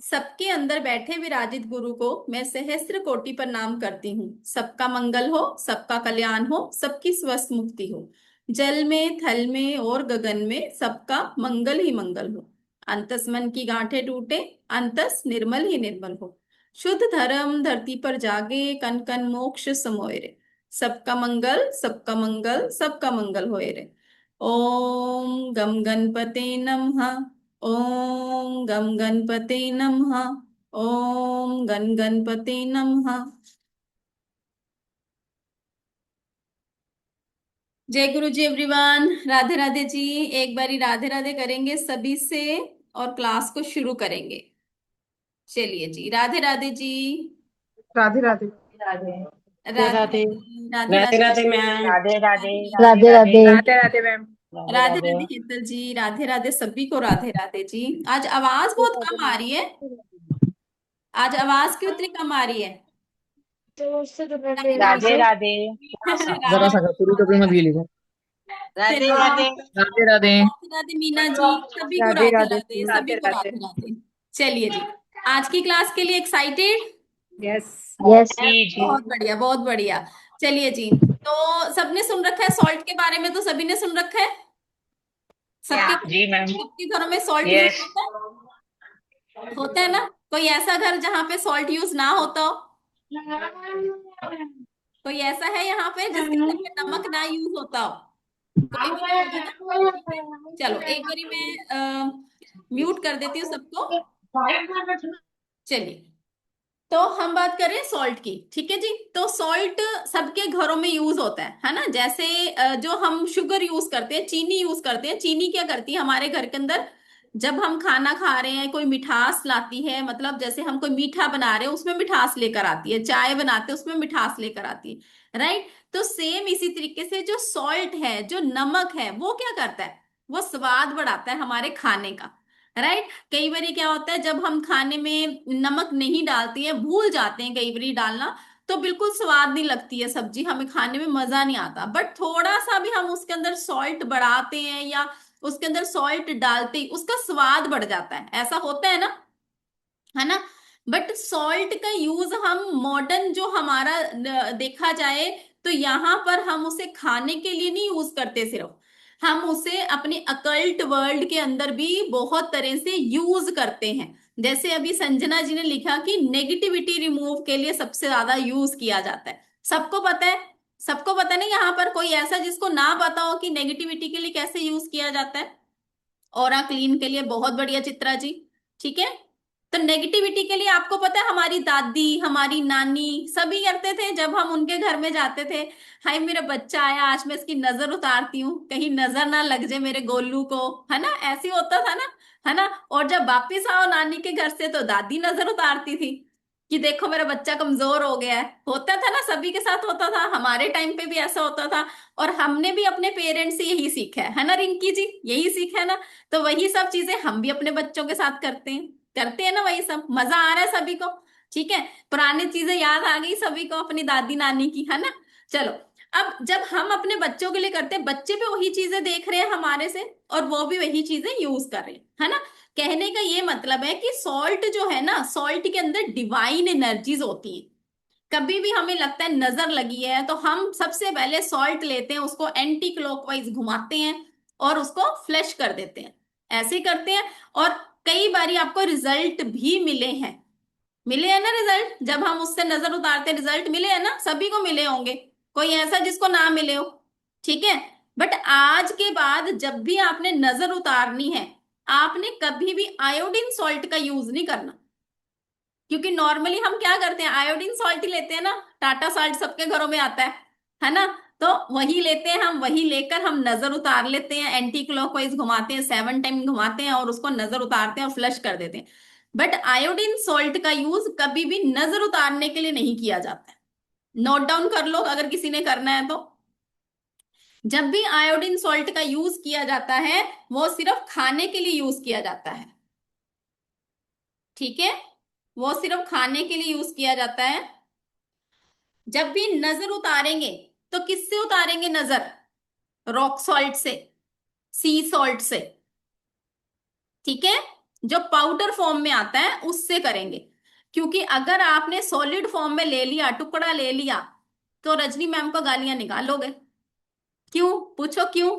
सबके अंदर बैठे विराजित गुरु को मैं सहस्त्र कोटि प्रणाम करती हूँ। सबका मंगल हो, सबका कल्याण हो, सबकी स्वस्थ मुक्ति हो। जल में, थल में और गगन में सबका मंगल ही मंगल हो। अंतस मन की गांठें टूटे, अंतस निर्मल ही निर्मल हो। शुद्ध धर्म धरती पर जागे, कन कन मोक्ष समोए रे। सबका मंगल, सबका मंगल, सबका मंगल होए रे। ओम गम गणपते नमः। ओम गम गणपते नमः। ओम गण गणपते नमः। जय गुरु जी एवरीवन, राधे राधे जी। एक बारी राधे राधे करेंगे सभी से और क्लास को शुरू करेंगे। चलिए जी, राधे राधे जी। राधे राधे। राधे राधे राधे। राधे राधे राधे राधे मैम। राधे राधे। राधे राधे राधे। राधे राधे मैम। राधे राधे राधे। राधे हेतल जी, राधे राधे सभी को, राधे राधे जी। आज आवाज बहुत कम आ रही है। आज आवाज क्यों इतनी कम आ रही है? राधे राधे। जरा सा राधे पूरी टोपी मत गीली कर। राधे चलिए, राधे। राधे राधे। राधे राधे मीना जी, सभी को राधे राधे राधे। राधे, राधे सभी को राधे। राधे राधे। चलिए जी, आज की क्लास के लिए एक्साइटेड? यस। यस। जी जी। बहुत बढ़िया, बहुत बढ़िया। चलिए जी, तो सबने सुन रखा है सॉल्ट के बारे में? तो सभी ने सुन रखा है। सबके जी मैम। सबके घरों में सॉल्ट यूज यस। होता है ना? कोई ऐसा घर जहाँ पे सॉल्ट यूज ना होता हो? कोई ऐसा है यहाँ पे जिसके घर में नमक ना यूज होता हो? कोई भी नहीं होगा ना? ठीक है, चलो एक बारी मैं म्यूट कर देती हूँ सबको। चलिए, तो हम बात करें सॉल्ट की। ठीक है जी, तो सॉल्ट सबके घरों में यूज होता है ना? जैसे जो हम शुगर यूज करते हैं, चीनी यूज करते हैं। चीनी क्या करती है हमारे घर के अंदर? जब हम खाना खा रहे हैं, कोई मिठास लाती है, मतलब जैसे हम कोई मीठा बना रहे हैं उसमें मिठास लेकर आती है, चाय बनाते हैं उसमें मिठास लेकर आती है, राइट? तो सेम इसी तरीके से जो सॉल्ट है, जो नमक है, वो क्या करता है? वो स्वाद बढ़ाता है हमारे खाने का, राइट? कई बार क्या होता है, जब हम खाने में नमक नहीं डालते हैं, भूल जाते हैं कई बार डालना, तो बिल्कुल स्वाद नहीं लगती है सब्जी, हमें खाने में मजा नहीं आता। बट थोड़ा सा भी हम उसके अंदर सॉल्ट बढ़ाते हैं या उसके अंदर सॉल्ट डालते ही उसका स्वाद बढ़ जाता है। ऐसा होता है ना? बट सॉल्ट का यूज हम मॉडर्न जो हमारा देखा जाए तो यहाँ पर हम उसे खाने के लिए नहीं यूज करते सिर्फ, हम उसे अपने अकल्ट वर्ल्ड के अंदर भी बहुत तरह से यूज करते हैं। जैसे अभी संजना जी ने लिखा कि नेगेटिविटी रिमूव के लिए सबसे ज्यादा यूज किया जाता है। सबको पता है? सबको पता है ना? यहाँ पर कोई ऐसा जिसको ना पता हो कि नेगेटिविटी के लिए कैसे यूज किया जाता है? ऑरा क्लीन के लिए बहुत बढ़िया चित्रा जी। ठीक है, तो नेगेटिविटी के लिए आपको पता है हमारी दादी, हमारी नानी सभी करते थे जब हम उनके घर में जाते थे। हाय मेरा बच्चा आया, आज मैं इसकी नजर उतारती हूँ, कहीं नजर ना लग जाए मेरे गोलू को, है ना? ऐसे होता था ना, है ना? और जब वापिस आओ नानी के घर से तो दादी नजर उतारती थी कि देखो मेरा बच्चा कमजोर हो गया है। होता था ना, सभी के साथ होता था, हमारे टाइम पे भी ऐसा होता था। और हमने भी अपने पेरेंट्स से यही सीखा है ना रिंकी जी? यही सीखा है ना? तो वही सब चीजें हम भी अपने बच्चों के साथ करते हैं ना, वही सब मजा आ रहा है सभी को। ठीक है, पुरानी चीजें याद आ गई सभी को अपनी दादी नानी की, है ना? चलो, अब जब हम अपने बच्चों के लिए करते हैं, बच्चे भी वही चीजें देख रहे हैं हमारे से और वो भी वही चीजें यूज कर रहे हैं, है ना? कहने का ये मतलब है कि सॉल्ट जो है ना, सॉल्ट के अंदर डिवाइन एनर्जीज होती हैं। कभी भी हमें लगता है नजर लगी है तो हम सबसे पहले सॉल्ट लेते हैं, उसको एंटी क्लॉकवाइज घुमाते हैं और उसको फ्लश कर देते हैं। ऐसे करते हैं। और कई बारी आपको रिजल्ट भी मिले हैं। मिले हैं ना रिजल्ट? जब हम उससे नजर उतारते रिजल्ट मिले हैं ना, सभी को मिले होंगे। कोई ऐसा जिसको ना मिले हो? ठीक है। बट आज के बाद जब भी आपने नजर उतारनी है, आपने कभी भी आयोडीन सॉल्ट का यूज नहीं करना। क्योंकि नॉर्मली हम क्या करते हैं, आयोडीन सॉल्ट ही लेते हैं ना। टाटा साल्ट सबके घरों में आता है ना? तो वही लेते हैं हम, वही लेकर हम नजर उतार लेते हैं, एंटी क्लॉकवाइज घुमाते हैं, 7 टाइम घुमाते हैं और उसको नजर उतारते हैं और फ्लश कर देते हैं। बट आयोडीन सॉल्ट का यूज कभी भी नजर उतारने के लिए नहीं किया जाता है। नोट डाउन कर लो अगर किसी ने करना है तो। जब भी आयोडीन सॉल्ट का यूज किया जाता है, वो सिर्फ खाने के लिए यूज किया जाता है। ठीक है, वो सिर्फ खाने के लिए यूज किया जाता है। जब भी नजर उतारेंगे तो किससे उतारेंगे नजर? रॉक सॉल्ट से, सी सॉल्ट से। ठीक है, जो पाउडर फॉर्म में आता है उससे करेंगे, क्योंकि अगर आपने सॉलिड फॉर्म में ले लिया, टुकड़ा ले लिया, तो रजनी मैम को गालियां निकालोगे। क्यों? पूछो क्यों?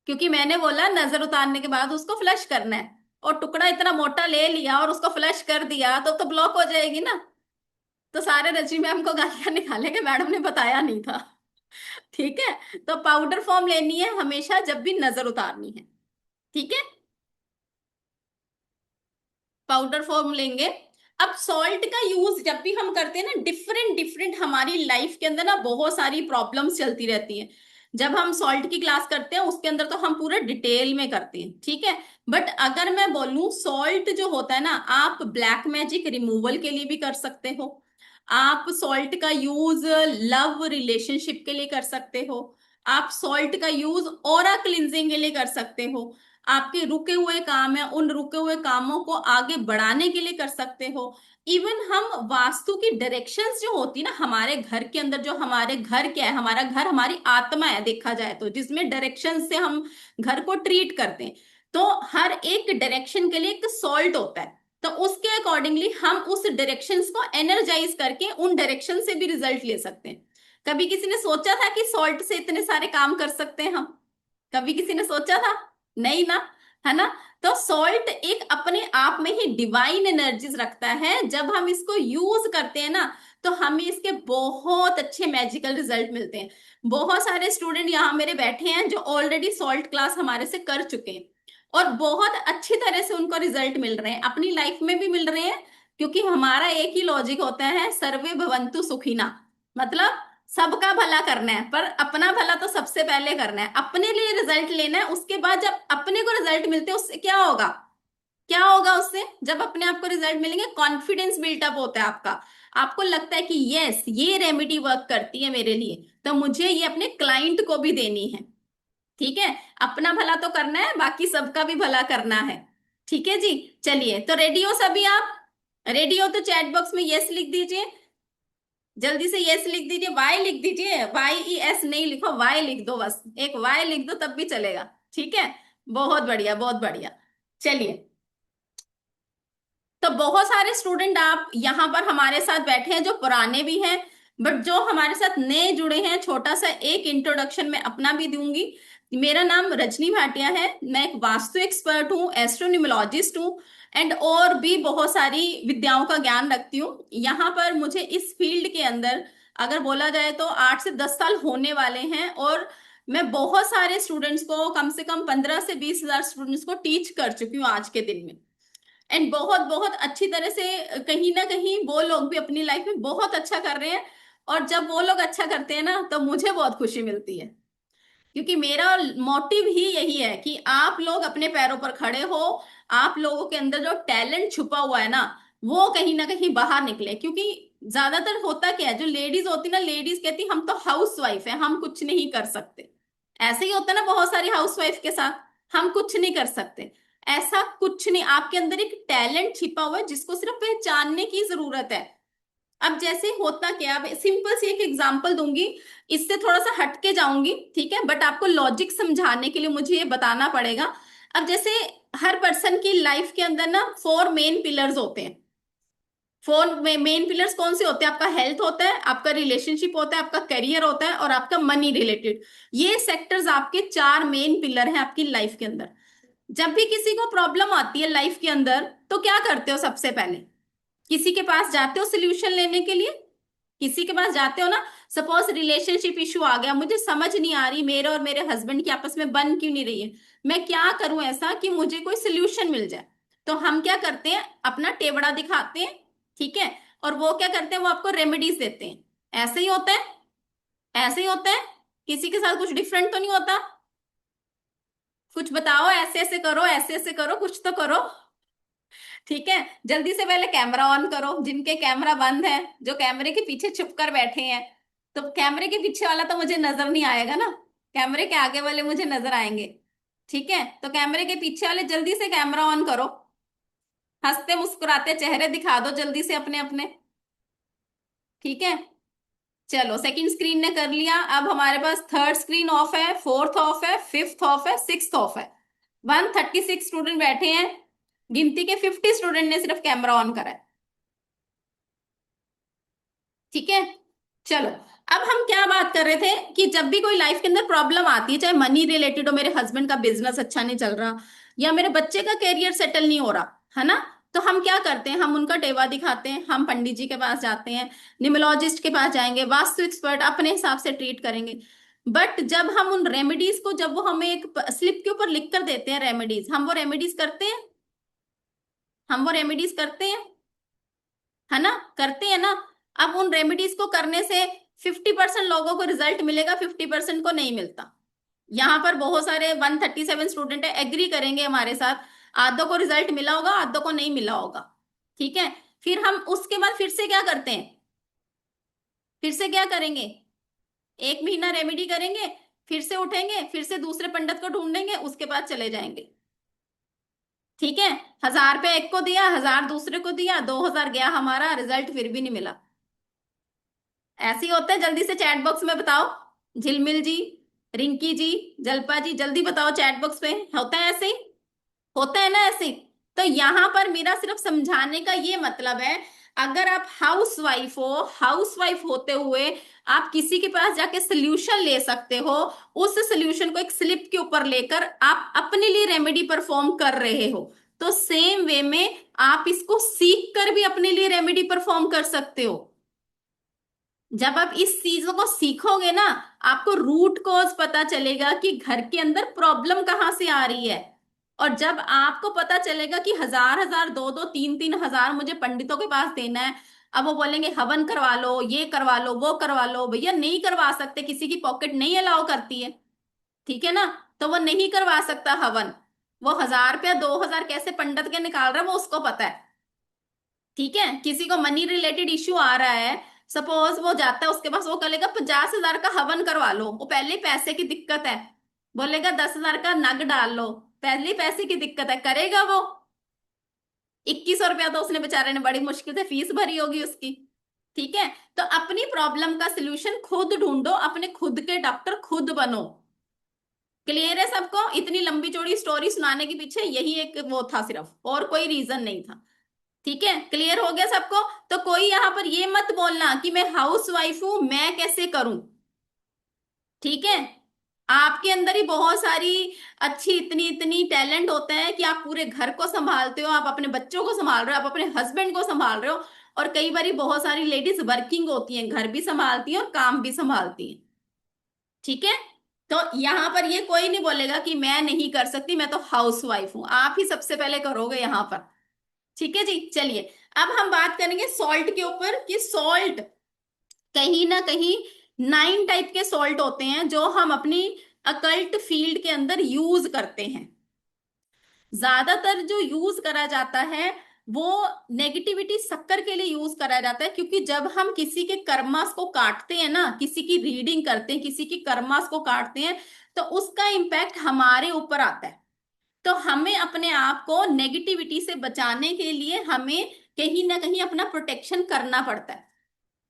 क्योंकि मैंने बोला नजर उतारने के बाद उसको फ्लश करना है, और टुकड़ा इतना मोटा ले लिया और उसको फ्लश कर दिया तो ब्लॉक हो जाएगी ना। तो सारे रजनी मैम को गालियां निकालेंगे, मैडम ने बताया नहीं था। ठीक है, तो पाउडर फॉर्म लेनी है हमेशा जब भी नजर उतारनी है। ठीक है, पाउडर फॉर्म लेंगे। अब सॉल्ट का यूज जब भी हम करते हैं ना, डिफरेंट डिफरेंट हमारी लाइफ के अंदर ना बहुत सारी प्रॉब्लम्स चलती रहती हैं। जब हम सॉल्ट की क्लास करते हैं उसके अंदर तो हम पूरा डिटेल में करते हैं, ठीक है। बट अगर मैं बोलूं सॉल्ट जो होता है ना, आप ब्लैक मैजिक रिमूवल के लिए भी कर सकते हो, आप सॉल्ट का यूज लव रिलेशनशिप के लिए कर सकते हो, आप सॉल्ट का यूज ऑरा क्लिनजिंग के लिए कर सकते हो, आपके रुके हुए काम है उन रुके हुए कामों को आगे बढ़ाने के लिए कर सकते हो। इवन हम वास्तु की डायरेक्शंस जो होती है ना हमारे घर के अंदर, जो हमारे घर क्या है, हमारा घर हमारी आत्मा है देखा जाए तो, जिसमें डायरेक्शन से हम घर को ट्रीट करते हैं। तो हर एक डायरेक्शन के लिए एक सॉल्ट होता है, तो उसके अकॉर्डिंगली हम उस डायरेक्शंस को एनर्जाइज करके उन डायरेक्शन से भी रिजल्ट ले सकते हैं। कभी किसी ने सोचा था कि सॉल्ट से इतने सारे काम कर सकते हैं हम? कभी किसी ने सोचा था? नहीं ना, है ना। तो सॉल्ट एक अपने आप में ही डिवाइन एनर्जीज रखता है, जब हम इसको यूज करते हैं ना तो हमें इसके बहुत अच्छे मैजिकल रिजल्ट मिलते हैं। बहुत सारे स्टूडेंट यहाँ मेरे बैठे हैं जो ऑलरेडी सॉल्ट क्लास हमारे से कर चुके हैं, और बहुत अच्छी तरह से उनको रिजल्ट मिल रहे हैं, अपनी लाइफ में भी मिल रहे हैं। क्योंकि हमारा एक ही लॉजिक होता है, सर्वे भवन्तु सुखिना, मतलब सबका भला करना है, पर अपना भला तो सबसे पहले करना है, अपने लिए रिजल्ट लेना है। उसके बाद जब अपने को रिजल्ट मिलते हैं उससे क्या होगा? क्या होगा उससे? जब अपने आप को रिजल्ट मिलेंगे कॉन्फिडेंस बिल्टअप होता है आपका, आपको लगता है कि यस ये रेमेडी वर्क करती है मेरे लिए, तो मुझे ये अपने क्लाइंट को भी देनी है। ठीक है, अपना भला तो करना है, बाकी सबका भी भला करना है। ठीक है जी, चलिए तो रेडी हो सभी आप? रेडी हो तो चैट बॉक्स में यस लिख दीजिए, जल्दी से यस लिख दीजिए, वाई लिख दीजिए, वाई ई एस नहीं लिखो, वाई लिख दो, बस एक वाई लिख दो तब भी चलेगा। ठीक है, बहुत बढ़िया बहुत बढ़िया। चलिए, तो बहुत सारे स्टूडेंट आप यहाँ पर हमारे साथ बैठे हैं जो पुराने भी हैं, बट जो हमारे साथ नए जुड़े हैं, छोटा सा एक इंट्रोडक्शन मैं अपना भी दूंगी। मेरा नाम रजनी भाटिया है, मैं एक वास्तु एक्सपर्ट हूँ, एस्ट्रोन्यूमोलॉजिस्ट हूँ, एंड और भी बहुत सारी विद्याओं का ज्ञान रखती हूँ। यहाँ पर मुझे इस फील्ड के अंदर अगर बोला जाए तो 8 से 10 साल होने वाले हैं, और मैं बहुत सारे स्टूडेंट्स को, कम से कम 15 से 20 हजार स्टूडेंट्स को टीच कर चुकी हूँ आज के दिन में। एंड बहुत बहुत अच्छी तरह से कहीं ना कहीं वो लोग भी अपनी लाइफ में बहुत अच्छा कर रहे हैं, और जब वो लोग अच्छा करते हैं ना तो मुझे बहुत खुशी मिलती है। क्योंकि मेरा मोटिव ही यही है कि आप लोग अपने पैरों पर खड़े हो, आप लोगों के अंदर जो टैलेंट छुपा हुआ है ना वो कहीं ना कहीं बाहर निकले। क्योंकि ज्यादातर होता क्या है, जो लेडीज होती ना, लेडीज कहती हम तो हाउस वाइफ है, हम कुछ नहीं कर सकते। ऐसे ही होता है ना बहुत सारी हाउस वाइफ के साथ, हम कुछ नहीं कर सकते। ऐसा कुछ नहीं, आपके अंदर एक टैलेंट छिपा हुआ है जिसको सिर्फ पहचानने की जरूरत है। अब जैसे होता क्या, अब सिंपल सी एक एग्जांपल दूंगी, इससे थोड़ा सा हटके जाऊंगी, ठीक है, बट आपको लॉजिक समझाने के लिए मुझे ये बताना पड़ेगा। अब जैसे हर पर्सन की लाइफ के अंदर ना 4 मेन पिलर्स होते हैं। 4 मेन पिलर्स कौन से होते हैं? आपका हेल्थ होता है, आपका रिलेशनशिप होता है, आपका करियर होता है, और आपका मनी रिलेटेड। ये सेक्टर्स आपके 4 मेन पिलर हैं आपकी लाइफ के अंदर। जब भी किसी को प्रॉब्लम आती है लाइफ के अंदर तो क्या करते हो? सबसे पहले किसी के पास जाते हो सोल्यूशन लेने के लिए, किसी के पास जाते हो ना। सपोज रिलेशनशिप इशू आ गया, मुझे समझ नहीं आ रही मेरे और मेरे हस्बैंड की आपस में बन क्यों नहीं रही है, मैं क्या करूं ऐसा कि मुझे कोई सोल्यूशन मिल जाए। तो हम क्या करते हैं? अपना टेबड़ा दिखाते हैं, ठीक है, और वो क्या करते हैं? वो आपको रेमेडीज देते हैं। ऐसे ही होता है, ऐसे ही होता है, किसी के साथ कुछ डिफरेंट तो नहीं होता? कुछ बताओ, ऐसे ऐसे करो, ऐसे ऐसे करो, कुछ तो करो। ठीक है, जल्दी से पहले कैमरा ऑन करो, जिनके कैमरा बंद है, जो कैमरे के पीछे छुप कर बैठे हैं। तो कैमरे के पीछे वाला तो मुझे नजर नहीं आएगा ना, कैमरे के आगे वाले मुझे नजर आएंगे। ठीक है, तो कैमरे के पीछे वाले जल्दी से कैमरा ऑन करो, हंसते मुस्कुराते चेहरे दिखा दो जल्दी से अपने अपने। ठीक है, चलो सेकंड स्क्रीन ने कर लिया, अब हमारे पास थर्ड स्क्रीन ऑफ है, फोर्थ ऑफ है, फिफ्थ ऑफ है, सिक्स्थ ऑफ है। 136 स्टूडेंट बैठे हैं। गिनती के 50 स्टूडेंट ने सिर्फ कैमरा ऑन करा है। ठीक है, चलो। अब हम क्या बात कर रहे थे कि जब भी कोई लाइफ के अंदर प्रॉब्लम आती है, चाहे मनी रिलेटेड हो, मेरे हस्बैंड का बिजनेस अच्छा नहीं चल रहा, या मेरे बच्चे का करियर सेटल नहीं हो रहा, है ना, तो हम क्या करते हैं, हम उनका टेवा दिखाते हैं, हम पंडित जी के पास जाते हैं, न्यूमरोलॉजिस्ट के पास जाएंगे, वास्तु एक्सपर्ट अपने हिसाब से ट्रीट करेंगे। बट जब हम उन रेमेडीज को, जब वो हमें एक स्लिप के ऊपर लिख कर देते हैं रेमेडीज, हम वो रेमेडीज करते हैं, हम वो रेमेडीज करते हैं, है ना, करते हैं ना। अब उन रेमेडीज को करने से 50% लोगों को रिजल्ट मिलेगा, 50% को नहीं मिलता। यहाँ पर बहुत सारे 137 स्टूडेंट है, एग्री करेंगे हमारे साथ, आधों को रिजल्ट मिला होगा, आधों को नहीं मिला होगा। ठीक है, फिर हम उसके बाद फिर से क्या करते हैं, फिर से क्या करेंगे, 1 महीना रेमेडी करेंगे, फिर से उठेंगे, फिर से दूसरे पंडित को ढूंढेंगे, उसके बाद चले जाएंगे। ठीक है, 1000 रुपया एक को दिया, 1000 दूसरे को दिया, 2000 गया हमारा, रिजल्ट फिर भी नहीं मिला। ऐसे ही होता है, जल्दी से चैट बॉक्स में बताओ, झिलमिल जी, रिंकी जी, जल्पा जी, जल्दी बताओ चैट बॉक्स पे, होता है ऐसे ही, होता है ना ऐसे ही। तो यहां पर मेरा सिर्फ समझाने का ये मतलब है, अगर आप हाउस वाइफ हो, हाउस वाइफ होते हुए आप किसी के पास जाके सोल्यूशन ले सकते हो, उस सोल्यूशन को एक स्लिप के ऊपर लेकर आप अपने लिए रेमेडी परफॉर्म कर रहे हो, तो सेम वे में आप इसको सीख कर भी अपने लिए रेमेडी परफॉर्म कर सकते हो। जब आप इस चीजों को सीखोगे ना, आपको रूट कॉज पता चलेगा कि घर के अंदर प्रॉब्लम कहाँ से आ रही है। और जब आपको पता चलेगा कि 1000 1000, 2 2 3 3 हजार मुझे पंडितों के पास देना है, अब वो बोलेंगे हवन करवा लो, ये करवा लो, वो करवा लो, भैया नहीं करवा सकते, किसी की पॉकेट नहीं अलाउ करती है। ठीक है ना, तो वो नहीं करवा सकता हवन। वो 1000 रुपया 2000 कैसे पंडित के निकाल रहा है, वो उसको पता है। ठीक है, किसी को मनी रिलेटेड इश्यू आ रहा है, सपोज वो जाता है उसके पास, वो कहेगा 50,000 का हवन करवा लो, वो पहले ही पैसे की दिक्कत है, बोलेगा 10,000 का नग डाल लो, पहले ही पैसे की दिक्कत है, करेगा वो? 2100 रुपया तो उसने बेचारे ने बड़ी मुश्किल से फीस भरी होगी उसकी। ठीक है, तो अपनी प्रॉब्लम का सोल्यूशन खुद ढूंढो, अपने खुद के डॉक्टर खुद बनो। क्लियर है सबको? इतनी लंबी चौड़ी स्टोरी सुनाने के पीछे यही एक वो था सिर्फ, और कोई रीजन नहीं था। ठीक है, क्लियर हो गया सबको? तो कोई यहां पर ये मत बोलना कि मैं हाउस वाइफ हूं, मैं कैसे करूं। ठीक है, आपके अंदर ही बहुत सारी अच्छी, इतनी इतनी टैलेंट होता है कि आप पूरे घर को संभालते हो, आप अपने बच्चों को संभाल रहे हो, आप अपने हस्बैंड को संभाल रहे हो। और कई बार बहुत सारी लेडीज वर्किंग होती हैं, घर भी संभालती हैं और काम भी संभालती हैं। ठीक है, तो यहां पर ये कोई नहीं बोलेगा कि मैं नहीं कर सकती, मैं तो हाउस वाइफ हूं, आप ही सबसे पहले करोगे यहां पर। ठीक है जी, चलिए। अब हम बात करेंगे सॉल्ट के ऊपर, कि सॉल्ट कहीं ना कहीं 9 टाइप के सॉल्ट होते हैं जो हम अपनी अकल्ट फील्ड के अंदर यूज करते हैं। ज्यादातर जो यूज करा जाता है वो नेगेटिविटी शक्कर के लिए यूज करा जाता है, क्योंकि जब हम किसी के कर्मास को काटते हैं ना, किसी की रीडिंग करते हैं, किसी की कर्मास को काटते हैं, तो उसका इम्पैक्ट हमारे ऊपर आता है। तो हमें अपने आप को नेगेटिविटी से बचाने के लिए हमें कहीं ना कहीं अपना प्रोटेक्शन करना पड़ता है।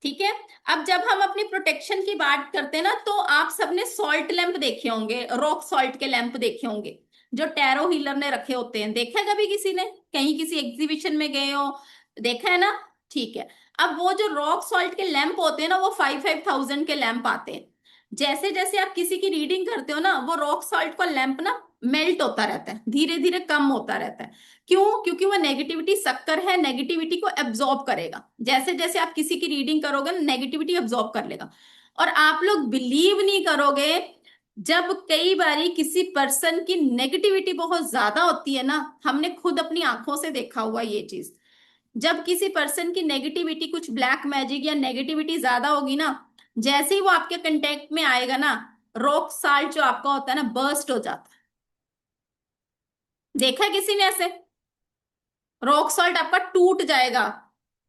ठीक है, अब जब हम अपनी प्रोटेक्शन की बात करते हैं ना, तो आप सबने सॉल्ट लैंप देखे होंगे, रॉक सॉल्ट के लैंप देखे होंगे, जो टैरो हीलर ने रखे होते हैं, देखा है कभी किसी ने, कहीं किसी एग्जीबिशन में गए हो, देखा है ना? ठीक है, अब वो जो रॉक सॉल्ट के लैंप होते हैं ना, वो 5,000 के लैंप आते हैं। जैसे जैसे आप किसी की रीडिंग करते हो ना, वो रॉक सॉल्ट का लैंप ना मेल्ट होता रहता है, धीरे धीरे कम होता रहता है। क्यों? क्योंकि वो नेगेटिविटी शक्कर है, नेगेटिविटी को एब्जॉर्ब करेगा। जैसे जैसे आप किसी की रीडिंग करोगे ना, नेगेटिविटी एब्जॉर्ब कर लेगा। और आप लोग बिलीव नहीं करोगे, जब कई बारी किसी पर्सन की नेगेटिविटी बहुत ज्यादा होती है ना, हमने खुद अपनी आंखों से देखा हुआ ये चीज, जब किसी पर्सन की नेगेटिविटी, कुछ ब्लैक मैजिक या नेगेटिविटी ज्यादा होगी ना, जैसे ही वो आपके कंटेक्ट में आएगा ना, रॉक साल्ट जो आपका होता है ना, बर्स्ट हो जाता है। देखा है किसी ने ऐसे? रॉक सॉल्ट आपका टूट जाएगा,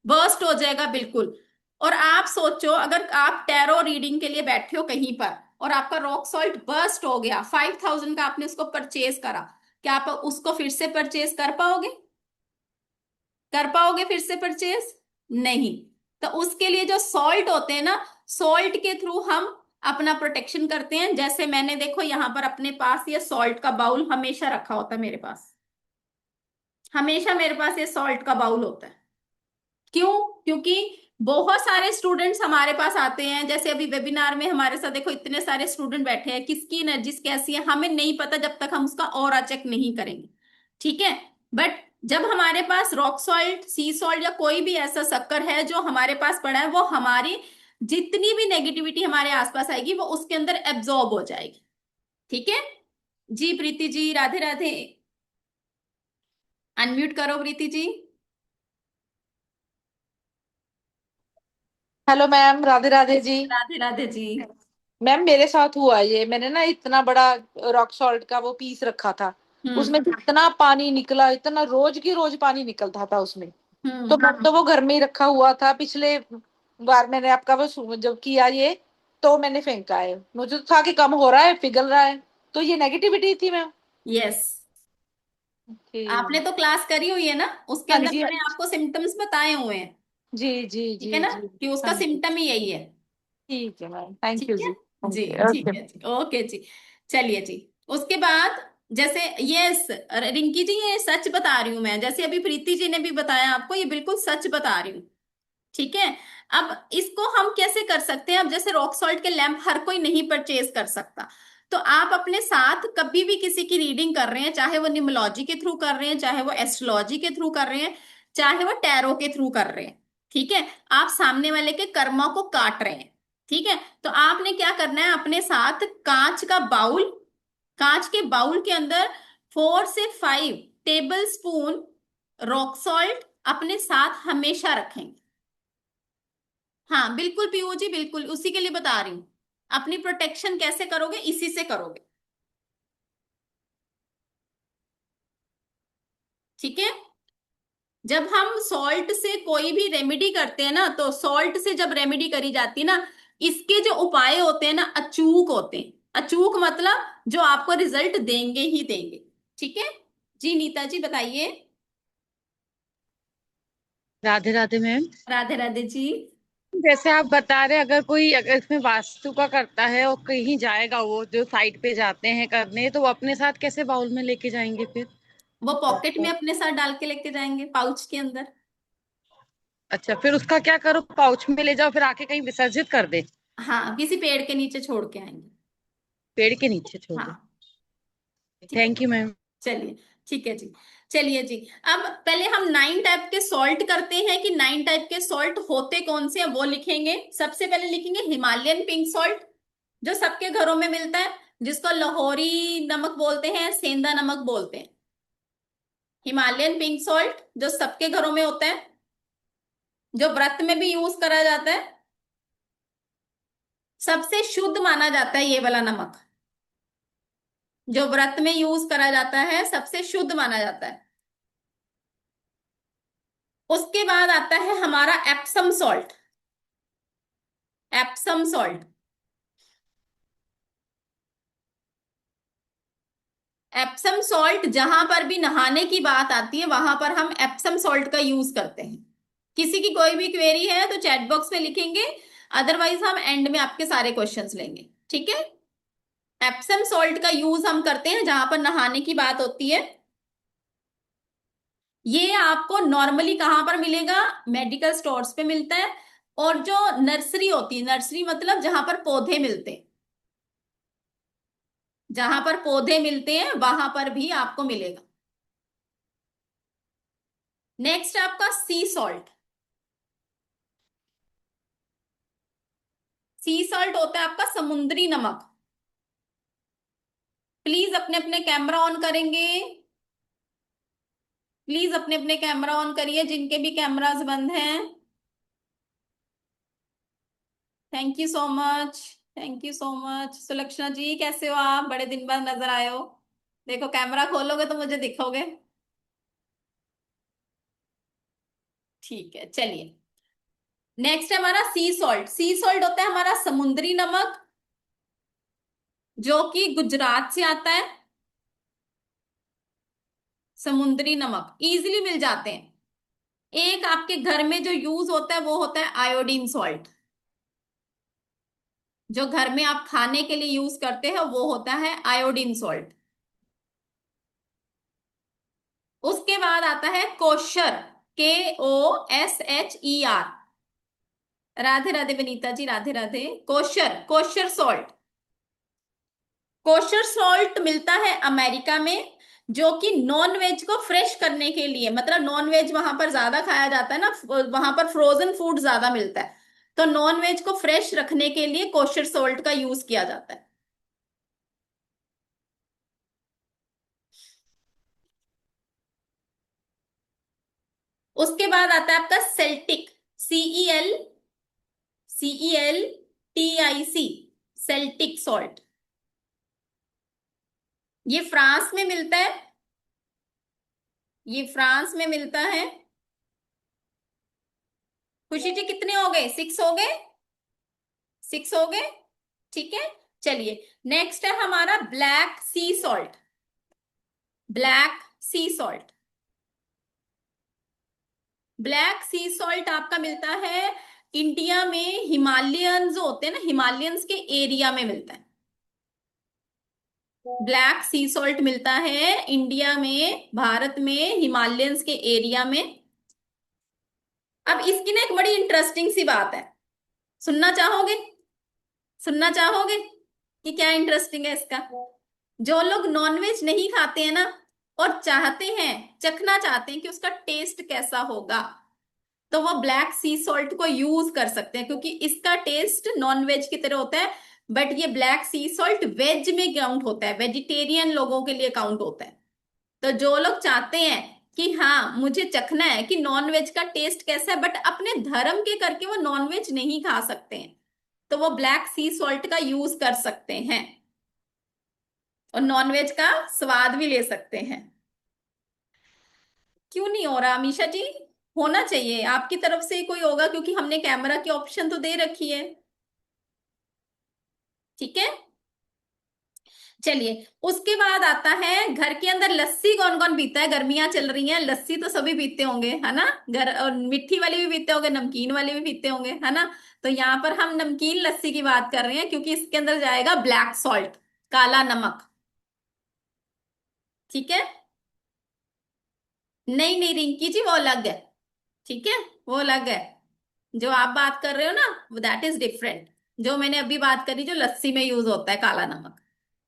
बर्स्ट हो जाएगा बिल्कुल। और आप सोचो, अगर आप टैरो रीडिंग के लिए बैठे हो कहीं पर और आपका रॉक सॉल्ट बर्स्ट हो गया, 5,000 का आपने उसको परचेज करा, क्या आप उसको फिर से परचेज कर पाओगे? कर पाओगे फिर से परचेज? नहीं। तो उसके लिए जो सॉल्ट होते हैं ना, सॉल्ट के थ्रू हम अपना प्रोटेक्शन करते हैं। जैसे मैंने देखो यहाँ पर अपने पास ये सॉल्ट का बाउल हमेशा रखा होता है मेरे पास। हमेशा मेरे पास ये सॉल्ट का बाउल होता है। क्यों? क्योंकि बहुत सारे स्टूडेंट्स हमारे पास आते हैं, जैसे अभी वेबिनार में हमारे साथ देखो इतने सारे स्टूडेंट बैठे हैं, किसकी एनर्जीज कैसी है हमें नहीं पता जब तक हम उसका ऑरा चेक नहीं करेंगे। ठीक है। बट जब हमारे पास रॉक सॉल्ट, सी सॉल्ट या कोई भी ऐसा शक्कर है जो हमारे पास पड़ा है, वो हमारी जितनी भी नेगेटिविटी हमारे आसपास आएगी वो उसके अंदर एब्जॉर्ब हो जाएगी। ठीक है। जी प्रीति जी, राधे राधे। अनम्यूट करो प्रीति जी। हेलो मैम, राधे राधे जी। राधे राधे जी। मैम मेरे साथ हुआ ये, मैंने ना इतना बड़ा रॉक सॉल्ट का वो पीस रखा था, उसमें हम्म। इतना पानी निकला, इतना रोज की रोज पानी निकलता था उसमें। तो मैं तो वो घर में ही रखा हुआ था। पिछले बार मैंने आपका वो जब किया ये, तो मैंने फेंका है। मुझे तो था कि कम हो रहा है, पिघल रहा है, तो ये नेगेटिविटी थी मैम। यस। आपने ठीक। तो क्लास करी हुई है ना, उसके हाँ अंदर जी, हाँ मैंने आपको सिम्टम्स बताए हुए हैं। जी जी ठीक जी है ना, जी। कि हाँ उसका जी, सिम्टम ही यही है। ठीक है मैम, थैंक ठीक यू है जी, हाँ जी। जी, ठीक ओके। है जी, ओके जी। चलिए जी। उसके बाद जैसे ये रिंकी जी, ये सच बता रही हूं मैं, जैसे अभी प्रीति जी ने भी बताया आपको, ये बिल्कुल सच बता रही हूँ। ठीक है। अब इसको हम कैसे कर सकते हैं? अब जैसे रॉक सॉल्ट के लैंप हर कोई नहीं परचेज कर सकता, तो आप अपने साथ कभी भी किसी की रीडिंग कर रहे हैं, चाहे वो न्यूमरोलॉजी के थ्रू कर रहे हैं, चाहे वो एस्ट्रोलॉजी के थ्रू कर रहे हैं, चाहे वो टैरो के थ्रू कर रहे हैं, ठीक है, आप सामने वाले के कर्मा को काट रहे हैं। ठीक है। तो आपने क्या करना है, अपने साथ कांच का बाउल, कांच के बाउल के अंदर 4 से 5 टेबल स्पून रॉक सॉल्ट अपने साथ हमेशा रखेंगे। हाँ बिल्कुल पीयू जी, बिल्कुल उसी के लिए बता रही हूँ। अपनी प्रोटेक्शन कैसे करोगे, इसी से करोगे। ठीक है। जब हम सॉल्ट से कोई भी रेमेडी करते हैं ना, तो सॉल्ट से जब रेमेडी करी जाती है ना, इसके जो उपाय होते हैं ना अचूक होते हैं। अचूक मतलब जो आपको रिजल्ट देंगे ही देंगे। ठीक है। जी नीता जी बताइए। राधे राधे मैम। राधे राधे जी। जैसे आप बता रहे, अगर इसमें वास्तु का करता है और कहीं जाएगा, वो जो साइट पे जाते हैं करने, तो वो अपने साथ कैसे बाउल में लेके जाएंगे फिर? वो पॉकेट में अपने साथ डाल के लेके जाएंगे, पाउच के अंदर। अच्छा, फिर उसका क्या करो? पाउच में ले जाओ, फिर आके कहीं विसर्जित कर दे? हाँ, किसी पेड़ के नीचे छोड़ के आएंगे। पेड़ के नीचे छोड़ दे? हाँ। ठीक है। Thank you ma'am. चलिए। ठीक है जी। चलिए जी। अब पहले हम 9 टाइप के सॉल्ट करते हैं, कि 9 टाइप के सॉल्ट होते कौन से हैं वो लिखेंगे। सबसे पहले लिखेंगे हिमालयन पिंक सॉल्ट, जो सबके घरों में मिलता है, जिसको लाहौरी नमक बोलते हैं, सेंधा नमक बोलते हैं। हिमालयन पिंक सॉल्ट जो सबके घरों में होता है, जो व्रत में भी यूज करा जाता है, सबसे शुद्ध माना जाता है ये वाला नमक। जो व्रत में यूज करा जाता है सबसे शुद्ध माना जाता है। उसके बाद आता है हमारा Epsom salt. Epsom salt. Epsom salt जहां पर भी नहाने की बात आती है वहां पर हम एप्सम सॉल्ट का यूज करते हैं। किसी की कोई भी क्वेरी है तो चैट बॉक्स में लिखेंगे, अदरवाइज हम एंड में आपके सारे क्वेश्चंस लेंगे। ठीक है। एप्सम सॉल्ट का यूज हम करते हैं जहां पर नहाने की बात होती है। ये आपको नॉर्मली कहां पर मिलेगा? मेडिकल स्टोर्स पे मिलता है। और जो नर्सरी होती है, नर्सरी मतलब जहां पर पौधे मिलते हैं, जहां पर पौधे मिलते हैं वहां पर भी आपको मिलेगा। नेक्स्ट आपका सी सॉल्ट। सी सॉल्ट होता है आपका समुद्री नमक। प्लीज अपने अपने कैमरा ऑन करेंगे। प्लीज अपने अपने कैमरा ऑन करिए जिनके भी कैमरास बंद हैं। Thank you so much. Thank you so much. Sulakshana ji कैसे हो आप? बड़े दिन बाद नजर आए हो। देखो कैमरा खोलोगे तो मुझे दिखोगे। ठीक है चलिए। नेक्स्ट है हमारा सी सॉल्ट। सी सॉल्ट होता है हमारा समुद्री नमक, जो कि गुजरात से आता है। समुद्री नमक इजीली मिल जाते हैं। एक आपके घर में जो यूज होता है वो होता है आयोडीन सॉल्ट। जो घर में आप खाने के लिए यूज करते हैं वो होता है आयोडीन सॉल्ट। उसके बाद आता है kosher, KOSHER। Radhe Radhe Vinita ji, Radhe Radhe. Kosher, kosher salt. Kosher salt मिलता है अमेरिका में, जो कि नॉन वेज को फ्रेश करने के लिए, मतलब नॉन वेज वहां पर ज्यादा खाया जाता है ना, वहां पर फ्रोजन फूड ज्यादा मिलता है, तो नॉन वेज को फ्रेश रखने के लिए कोशर सॉल्ट का यूज किया जाता है। उसके बाद आता है आपका सेल्टिक, CELTIC, सेल्टिक सॉल्ट। ये फ्रांस में मिलता है, ये फ्रांस में मिलता है। खुशी जी कितने हो गए? 6 हो गए, 6 हो गए, ठीक है। चलिए, नेक्स्ट है हमारा ब्लैक सी सॉल्ट। ब्लैक सी सॉल्ट, ब्लैक सी सॉल्ट आपका मिलता है इंडिया में, हिमालयन जो होते हैं ना, हिमालयंस के एरिया में मिलता है। ब्लैक सी सॉल्ट मिलता है इंडिया में, भारत में, हिमालयंस के एरिया में। अब इसकी ना एक बड़ी इंटरेस्टिंग सी बात है, सुनना चाहोगे? सुनना चाहोगे कि क्या इंटरेस्टिंग है इसका? जो लोग नॉनवेज नहीं खाते हैं ना, और चाहते हैं, चखना चाहते हैं कि उसका टेस्ट कैसा होगा, तो वो ब्लैक सी सॉल्ट को यूज कर सकते हैं, क्योंकि इसका टेस्ट नॉनवेज की तरह होता है। बट ये ब्लैक सी सॉल्ट वेज में काउंट होता है, वेजिटेरियन लोगों के लिए काउंट होता है। तो जो लोग चाहते हैं कि हाँ मुझे चखना है कि नॉनवेज का टेस्ट कैसा है, बट अपने धर्म के करके वो नॉनवेज नहीं खा सकते हैं, तो वो ब्लैक सी सॉल्ट का यूज कर सकते हैं और नॉनवेज का स्वाद भी ले सकते हैं। क्यों नहीं हो रहा अमीषा जी? होना चाहिए, आपकी तरफ से कोई होगा, क्योंकि हमने कैमरा की ऑप्शन तो दे रखी है, ठीक है। चलिए, उसके बाद आता है घर के अंदर लस्सी कौन कौन पीता है? गर्मियां चल रही हैं, लस्सी तो सभी पीते होंगे, है ना। घर, और मीठी वाली भी पीते होंगे, नमकीन वाली भी पीते होंगे, है ना। तो यहाँ पर हम नमकीन लस्सी की बात कर रहे हैं, क्योंकि इसके अंदर जाएगा ब्लैक सॉल्ट, काला नमक, ठीक है। नहीं नहीं रिंकी जी, वो अलग है, ठीक है, वो अलग है। जो आप बात कर रहे हो ना, दैट इज डिफरेंट। जो मैंने अभी बात करी, जो लस्सी में यूज होता है काला नमक,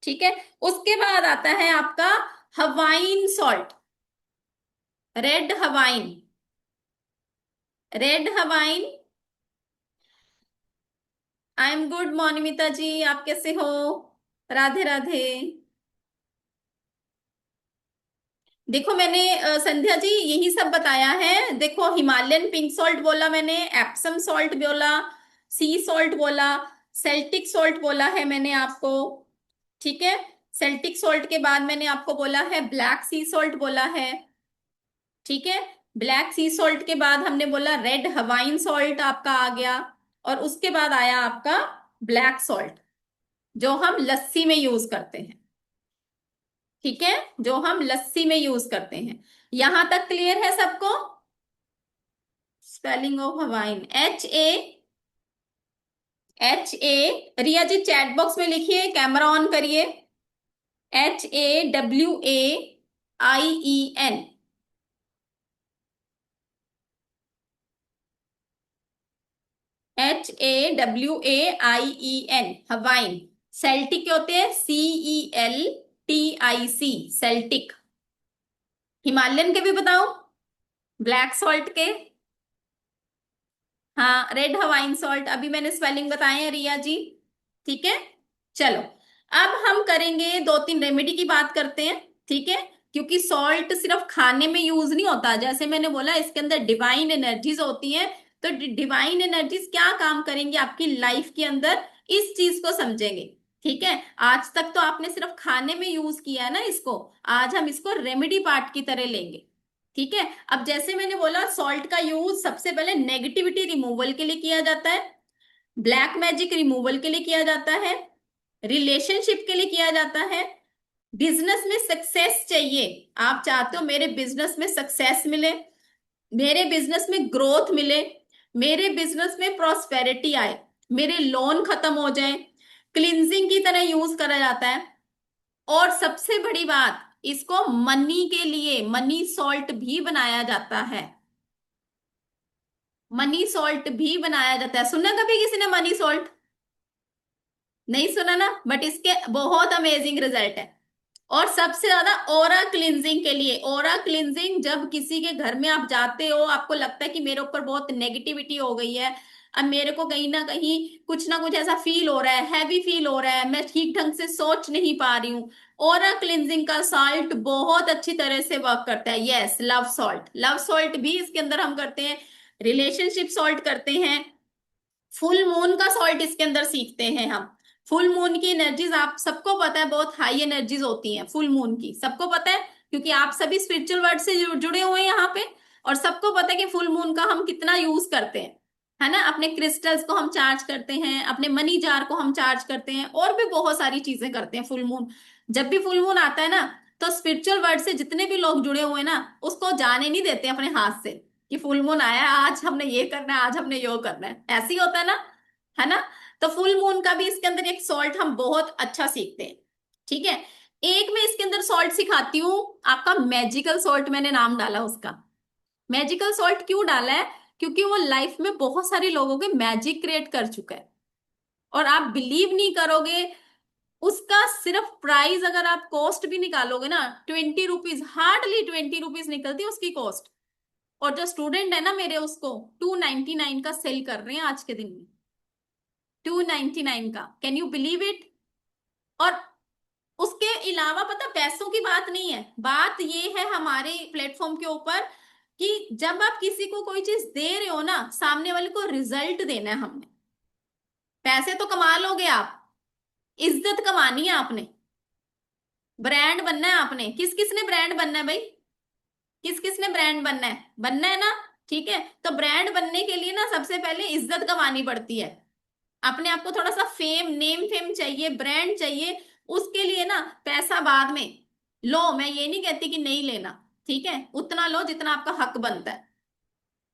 ठीक है। उसके बाद आता है आपका Hawaiian salt, red Hawaiian, red Hawaiian. I am good Monimita ji, आप कैसे हो? राधे राधे। देखो मैंने संध्या जी यही सब बताया है। देखो, हिमालयन पिंक सॉल्ट बोला मैंने, एप्सम सॉल्ट बोला, सी सॉल्ट बोला, सेल्टिक सॉल्ट बोला है मैंने आपको, ठीक है। सेल्टिक सॉल्ट के बाद मैंने आपको बोला है ब्लैक सी सॉल्ट बोला है, ठीक है। ब्लैक सी सॉल्ट के बाद हमने बोला रेड हवाइन सॉल्ट आपका आ गया, और उसके बाद आया आपका ब्लैक सॉल्ट, जो हम लस्सी में यूज करते हैं, ठीक है, जो हम लस्सी में यूज करते हैं। यहां तक क्लियर है सबको? Spelling of Hawaiian, HA, Riya ji chat box में लिखिए, कैमरा ऑन करिए, HAWAIEN, HAWAIEN, हवाइन। सेल्टिक क्या होते हैं? CELTIC, Celtic. हिमालयन के भी बताओ, ब्लैक सॉल्ट के। हाँ, रेड हवाइन सॉल्ट अभी मैंने स्पेलिंग बताए हैं रिया जी, ठीक है। चलो, अब हम करेंगे 2-3 रेमेडी की बात करते हैं, ठीक है। क्योंकि सॉल्ट सिर्फ खाने में यूज नहीं होता, जैसे मैंने बोला इसके अंदर डिवाइन एनर्जीज होती हैं। तो डिवाइन एनर्जीज क्या काम करेंगी आपकी लाइफ के अंदर, इस चीज को समझेंगे, ठीक है। आज तक तो आपने सिर्फ खाने में यूज किया है ना इसको, आज हम इसको रेमेडी पार्ट की तरह लेंगे, ठीक है। अब जैसे मैंने बोला, सॉल्ट का यूज सबसे पहले नेगेटिविटी रिमूवल के लिए किया जाता है, ब्लैक मैजिक रिमूवल के लिए किया जाता है, रिलेशनशिप के लिए किया जाता है, बिजनेस में सक्सेस चाहिए, आप चाहते हो मेरे बिजनेस में सक्सेस मिले, मेरे बिजनेस में ग्रोथ मिले, मेरे बिजनेस में प्रॉस्पेरिटी आए, मेरे लोन खत्म हो जाए, क्लिनजिंग की तरह यूज करा जाता है। और सबसे बड़ी बात, इसको मनी के लिए मनी सॉल्ट भी बनाया जाता है। मनी सॉल्ट भी बनाया जाता है। सुना कभी किसी ने मनी सॉल्ट? नहीं सुना ना, बट इसके बहुत अमेजिंग रिजल्ट है। और सबसे ज्यादा ओरा क्लिनजिंग के लिए, ओरा क्लिनजिंग जब किसी के घर में आप जाते हो, आपको लगता है कि मेरे ऊपर बहुत नेगेटिविटी हो गई है, अब मेरे को कहीं ना कुछ ऐसा फील हो रहा है, हैवी फील हो रहा है, मैं ठीक ढंग से सोच नहीं पा रही हूँ, ओरा क्लिनजिंग का सॉल्ट बहुत अच्छी तरह से वर्क करता है। Yes, love salt, love salt भी इसके अंदर हम करते हैं, रिलेशनशिप सॉल्ट करते हैं, फुल मून का सॉल्ट इसके अंदर सीखते हैं हम। फुल मून की एनर्जीज आप सबको पता है, बहुत हाई एनर्जीज होती हैं फुल मून की, सबको पता है, क्योंकि आप सभी स्पिरिचुअल वर्ल्ड से जुड़े हुए हैं यहाँ पे। और सबको पता है कि फुल मून का हम कितना यूज करते हैं, है ना। अपने क्रिस्टल्स को हम चार्ज करते हैं, अपने मनी जार को हम चार्ज करते हैं, और भी बहुत सारी चीजें करते हैं फुल मून। जब भी फुल मून आता है ना, तो स्पिरिचुअल वर्ल्ड से जितने भी लोग जुड़े हुए हैं ना, उसको जाने नहीं देते अपने हाथ से कि फुल मून आया है, आज हमने ये करना है, आज हमने यो करना है, ऐसे ही होता है ना। तो फुल मून का भी इसके अंदर एक सॉल्ट हम बहुत अच्छा सीखते हैं। ठीक है, एक मैं इसके अंदर सॉल्ट सिखाती हूँ आपका, मैजिकल सॉल्ट मैंने नाम डाला उसका। मैजिकल सॉल्ट क्यों डाला है? क्योंकि वो लाइफ में बहुत सारे लोगों के मैजिक क्रिएट कर चुका है, और आप बिलीव नहीं करोगे, उसका सिर्फ प्राइस अगर आप कॉस्ट भी निकालोगे ना, 20 रुपीज, हार्डली 20 रुपीज निकलती है उसकी कॉस्ट। और जो स्टूडेंट है ना मेरे, उसको 299 का सेल कर रहे हैं आज के दिन में, 299 का, कैन यू बिलीव इट। और उसके अलावा पता, पैसों की बात नहीं है, बात ये है हमारे प्लेटफॉर्म के ऊपर कि जब आप किसी को कोई चीज दे रहे हो ना, सामने वाले को रिजल्ट देना है हमने। पैसे तो कमा लोगे आप, इज्जत कमानी है आपने, ब्रांड बनना है आपने। किस किस ने ब्रांड बनना है भाई? किस किस ने ब्रांड बनना है ना। ठीक है, तो ब्रांड बनने के लिए ना सबसे पहले इज्जत कमानी पड़ती है, अपने आप को थोड़ा सा फेम, नेम फेम चाहिए, ब्रांड चाहिए। उसके लिए ना पैसा बाद में लो, मैं ये नहीं कहती कि नहीं लेना, ठीक है, उतना लो जितना आपका हक बनता है।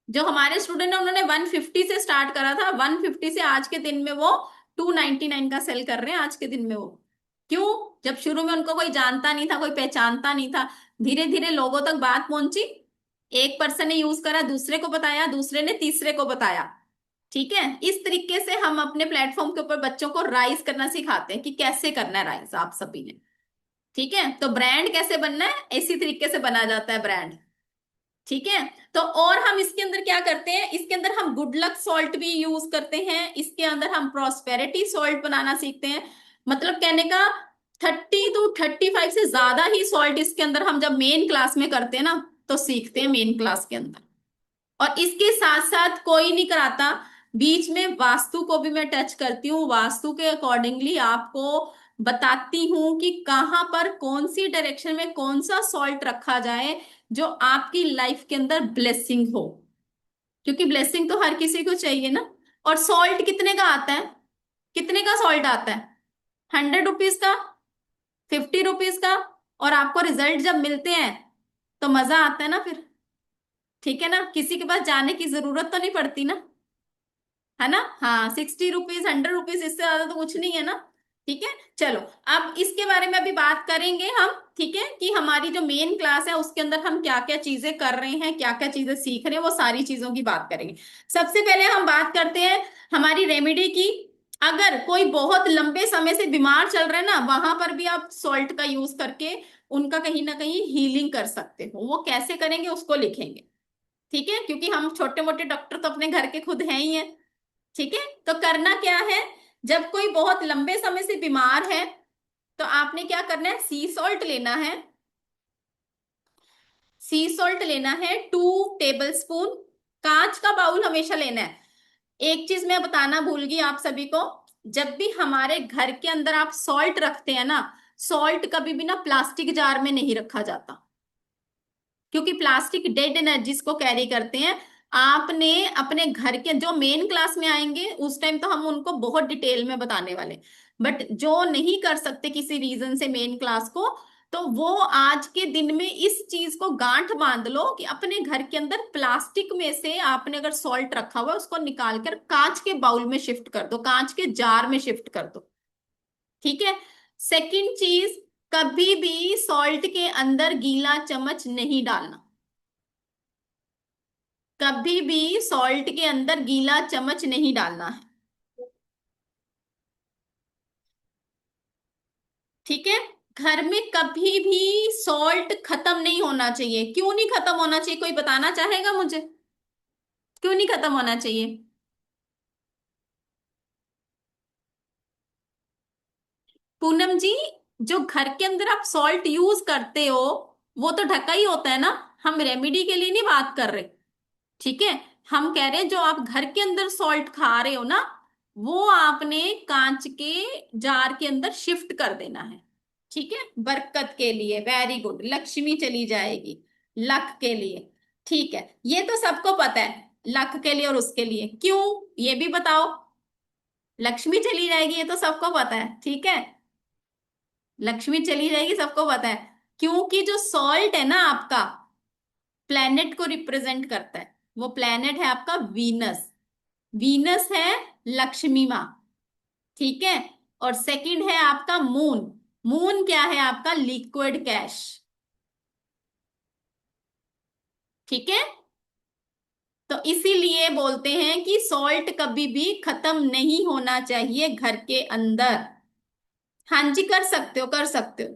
जो हमारे स्टूडेंट है उन्होंने 150 से स्टार्ट करा था, 150 से आज के दिन में वो 299 का सेल कर रहे हैं आज के दिन में वो। क्यों? जब शुरू में उनको कोई जानता नहीं था, कोई पहचानता नहीं था, धीरे धीरे लोगों तक बात पहुंची, एक पर्सन ने यूज करा, दूसरे को बताया, दूसरे ने तीसरे को बताया। ठीक है, इस तरीके से हम अपने प्लेटफॉर्म के ऊपर बच्चों को राइज करना सिखाते हैं कि कैसे करना है राइज आप सभी ने। ठीक है, तो ब्रांड कैसे बनना है, इसी तरीके से बना जाता है ब्रांड। ठीक है, तो और हम इसके अंदर क्या करते हैं, इसके अंदर हम गुड लक सॉल्ट भी यूज करते हैं, इसके अंदर हम प्रॉस्पेरिटी सॉल्ट बनाना सीखते हैं। मतलब कहने का 30 to 35 से ज्यादा ही सॉल्ट इसके अंदर हम जब मेन क्लास में करते हैं ना, तो सीखते हैं मेन क्लास के अंदर। और इसके साथ साथ कोई नहीं कराता, बीच में वास्तु को भी मैं टच करती हूँ, वास्तु के अकॉर्डिंगली आपको बताती हूँ कि कहाँ पर कौन सी डायरेक्शन में कौन सा सॉल्ट रखा जाए जो आपकी लाइफ के अंदर ब्लेसिंग हो, क्योंकि ब्लेसिंग तो हर किसी को चाहिए ना। और सॉल्ट कितने का आता है? कितने का सॉल्ट आता है? 100 रुपीज का, 50 रुपीज का। और आपको रिजल्ट जब मिलते हैं तो मजा आता है ना फिर। ठीक है ना, किसी के पास जाने की जरूरत तो नहीं पड़ती ना, है ना। हाँ, 60 रुपीज, 100 रुपीज, इससे ज्यादा तो कुछ नहीं है ना। ठीक है, चलो अब इसके बारे में अभी बात करेंगे हम। ठीक है, कि हमारी जो मेन क्लास है उसके अंदर हम क्या क्या चीजें कर रहे हैं, क्या क्या चीजें सीख रहे हैं, वो सारी चीजों की बात करेंगे। सबसे पहले हम बात करते हैं हमारी रेमेडी की। अगर कोई बहुत लंबे समय से बीमार चल रहा है ना, वहां पर भी आप सॉल्ट का यूज करके उनका कहीं ना कहीं हीलिंग कर सकते हो। वो कैसे करेंगे उसको लिखेंगे, ठीक है, क्योंकि हम छोटे मोटे डॉक्टर तो अपने घर के खुद हैं ही हैं। ठीक है, तो करना क्या है, जब कोई बहुत लंबे समय से बीमार है तो आपने क्या करना है, सी सॉल्ट लेना है। सी सॉल्ट लेना है 2 टेबल स्पून। कांच का बाउल हमेशा लेना है। एक चीज मैं बताना भूल गई आप सभी को, जब भी हमारे घर के अंदर आप सॉल्ट रखते हैं ना, सॉल्ट कभी भी ना प्लास्टिक जार में नहीं रखा जाता, क्योंकि प्लास्टिक डेड एनर्जीज को कैरी करते हैं। आपने अपने घर के, जो मेन क्लास में आएंगे उस टाइम तो हम उनको बहुत डिटेल में बताने वाले, बट जो नहीं कर सकते किसी रीजन से मेन क्लास को, तो वो आज के दिन में इस चीज को गांठ बांध लो कि अपने घर के अंदर प्लास्टिक में से आपने अगर सॉल्ट रखा हुआ है उसको निकाल कर कांच के बाउल में शिफ्ट कर दो, कांच के जार में शिफ्ट कर दो। ठीक है, सेकंड चीज, कभी भी सॉल्ट के अंदर गीला चम्मच नहीं डालना। कभी भी सॉल्ट के अंदर गीला चम्मच नहीं डालना है। ठीक है। घर में कभी भी सॉल्ट खत्म नहीं होना चाहिए। क्यों नहीं खत्म होना चाहिए, कोई बताना चाहेगा मुझे? क्यों नहीं खत्म होना चाहिए? पूनम जी, जो घर के अंदर आप सॉल्ट यूज करते हो वो तो ढका ही होता है ना। हम रेमेडी के लिए नहीं बात कर रहे। ठीक है। हम कह रहे हैं जो आप घर के अंदर सॉल्ट खा रहे हो ना, वो आपने कांच के जार के अंदर शिफ्ट कर देना है। ठीक है, बरकत के लिए। वेरी गुड, लक्ष्मी चली जाएगी। लक के लिए। ठीक है, ये तो सबको पता है। लक के लिए और उसके लिए क्यों, ये भी बताओ। लक्ष्मी चली जाएगी ये तो सबको पता है। ठीक है, लक्ष्मी चली जाएगी सबको पता है। क्योंकि जो सॉल्ट है ना आपका, प्लेनेट को रिप्रेजेंट करता है। वो प्लेनेट है आपका वीनस। वीनस है लक्ष्मी माँ। ठीक है। और सेकंड है आपका मून। मून क्या है आपका? Liquid cash. ठीक है। तो इसीलिए बोलते हैं कि सॉल्ट कभी भी खत्म नहीं होना चाहिए घर के अंदर। हाँ जी, कर सकते हो, कर सकते हो।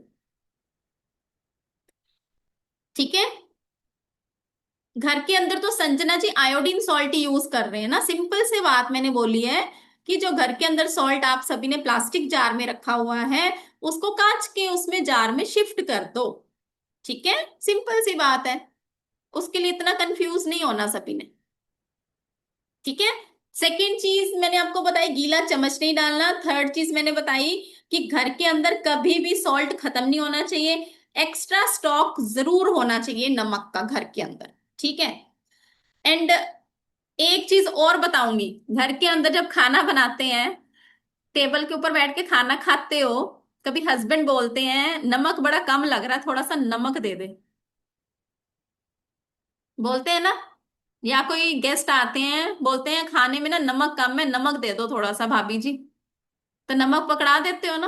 ठीक है। घर के अंदर तो संजना जी आयोडीन सॉल्ट ही यूज कर रहे हैं ना। सिंपल से बात मैंने बोली है कि जो घर के अंदर सॉल्ट आप सभी ने प्लास्टिक जार में रखा हुआ है, उसको कांच के उसमें जार में शिफ्ट कर दो। ठीक है, सिंपल सी बात है। उसके लिए इतना कंफ्यूज नहीं होना सभी ने। ठीक है। सेकेंड चीज मैंने आपको बताई, गीला चम्मच नहीं डालना। थर्ड चीज मैंने बताई कि घर के अंदर कभी भी सॉल्ट खत्म नहीं होना चाहिए। एक्स्ट्रा स्टॉक जरूर होना चाहिए नमक का घर के अंदर। ठीक है। एंड एक चीज और बताऊंगी, घर के अंदर जब खाना बनाते हैं, टेबल के ऊपर बैठ के खाना खाते हो, कभी हस्बैंड बोलते हैं नमक बड़ा कम लग रहा है, थोड़ा सा नमक दे दे। बोलते हैं ना। या कोई गेस्ट आते हैं बोलते हैं खाने में ना नमक कम है, नमक दे दो थोड़ा सा भाभी जी। तो नमक पकड़ा देते हो ना?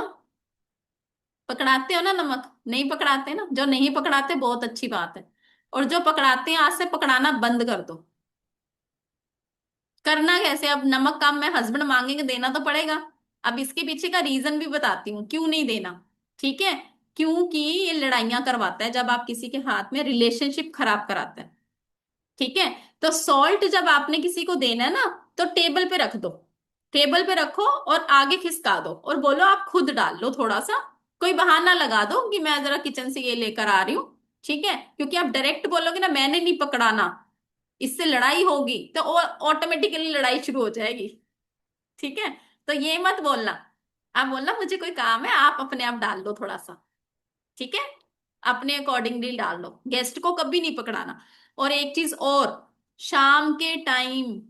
पकड़ाते हो ना नमक? नहीं पकड़ाते ना। जो नहीं पकड़ाते बहुत अच्छी बात है, और जो पकड़ाते हैं आज से पकड़ाना बंद कर दो। करना कैसे? अब नमक कम में हस्बैंड मांगेंगे, देना तो पड़ेगा। अब इसके पीछे का रीजन भी बताती हूँ क्यों नहीं देना। ठीक है। क्योंकि ये लड़ाइयां करवाता है जब आप किसी के हाथ में, रिलेशनशिप खराब कराता है। ठीक है। तो सॉल्ट जब आपने किसी को देना है ना, तो टेबल पे रख दो। टेबल पे रखो और आगे खिसका दो और बोलो आप खुद डाल लो थोड़ा सा। कोई बहाना लगा दो कि मैं जरा किचन से ये लेकर आ रही हूँ। ठीक है, क्योंकि आप डायरेक्ट बोलोगे ना मैंने नहीं पकड़ाना, इससे लड़ाई होगी तो ऑटोमेटिकली लड़ाई शुरू हो जाएगी। ठीक है। तो ये मत बोलना। आप बोलना मुझे कोई काम है, आप अपने आप डाल दो थोड़ा सा। ठीक है। अपने अकॉर्डिंगली डाल लो, गेस्ट को कभी नहीं पकड़ाना। और एक चीज और, शाम के टाइम,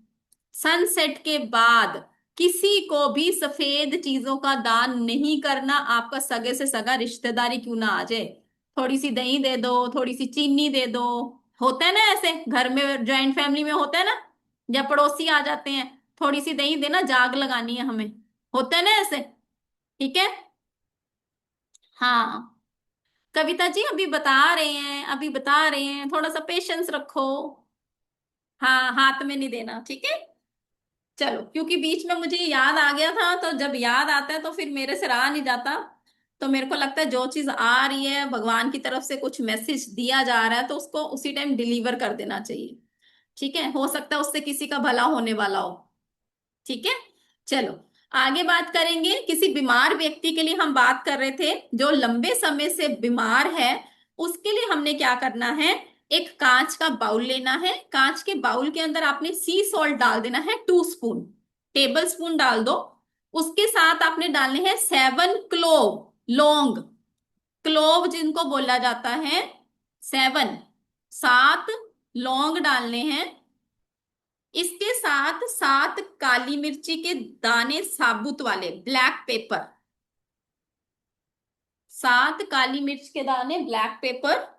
सनसेट के बाद किसी को भी सफेद चीजों का दान नहीं करना। आपका सगे से सगा रिश्तेदारी क्यों ना आ जाए, थोड़ी सी दही दे दो, थोड़ी सी चीनी दे दो। होता है ना ऐसे, घर में ज्वाइंट फैमिली में होता है ना, या पड़ोसी आ जाते हैं, थोड़ी सी दही देना, जाग लगानी है हमें। होता है ना ऐसे। ठीक है। हाँ, कविता जी अभी बता रहे हैं, अभी बता रहे हैं, थोड़ा सा पेशेंस रखो। हाँ, हाथ में नहीं देना। ठीक है। चलो, क्योंकि बीच में मुझे याद आ गया था, तो जब याद आता है तो फिर मेरे से रहा नहीं जाता। तो मेरे को लगता है जो चीज आ रही है, भगवान की तरफ से कुछ मैसेज दिया जा रहा है, तो उसको उसी टाइम डिलीवर कर देना चाहिए। ठीक है, हो सकता है उससे किसी का भला होने वाला हो। ठीक है। चलो, आगे बात करेंगे। किसी बीमार व्यक्ति के लिए हम बात कर रहे थे, जो लंबे समय से बीमार है, उसके लिए हमने क्या करना है? एक कांच का बाउल लेना है। कांच के बाउल के अंदर आपने सी सॉल्ट डाल देना है, 2 स्पून। टेबल स्पून डाल दो। उसके साथ आपने डालने हैं 7 क्लोव, लौंग। क्लोव जिनको बोला जाता है, 7 लौंग डालने हैं। इसके साथ 7 काली मिर्ची के दाने, साबुत वाले, ब्लैक पेपर। 7 काली मिर्च के दाने, ब्लैक पेपर।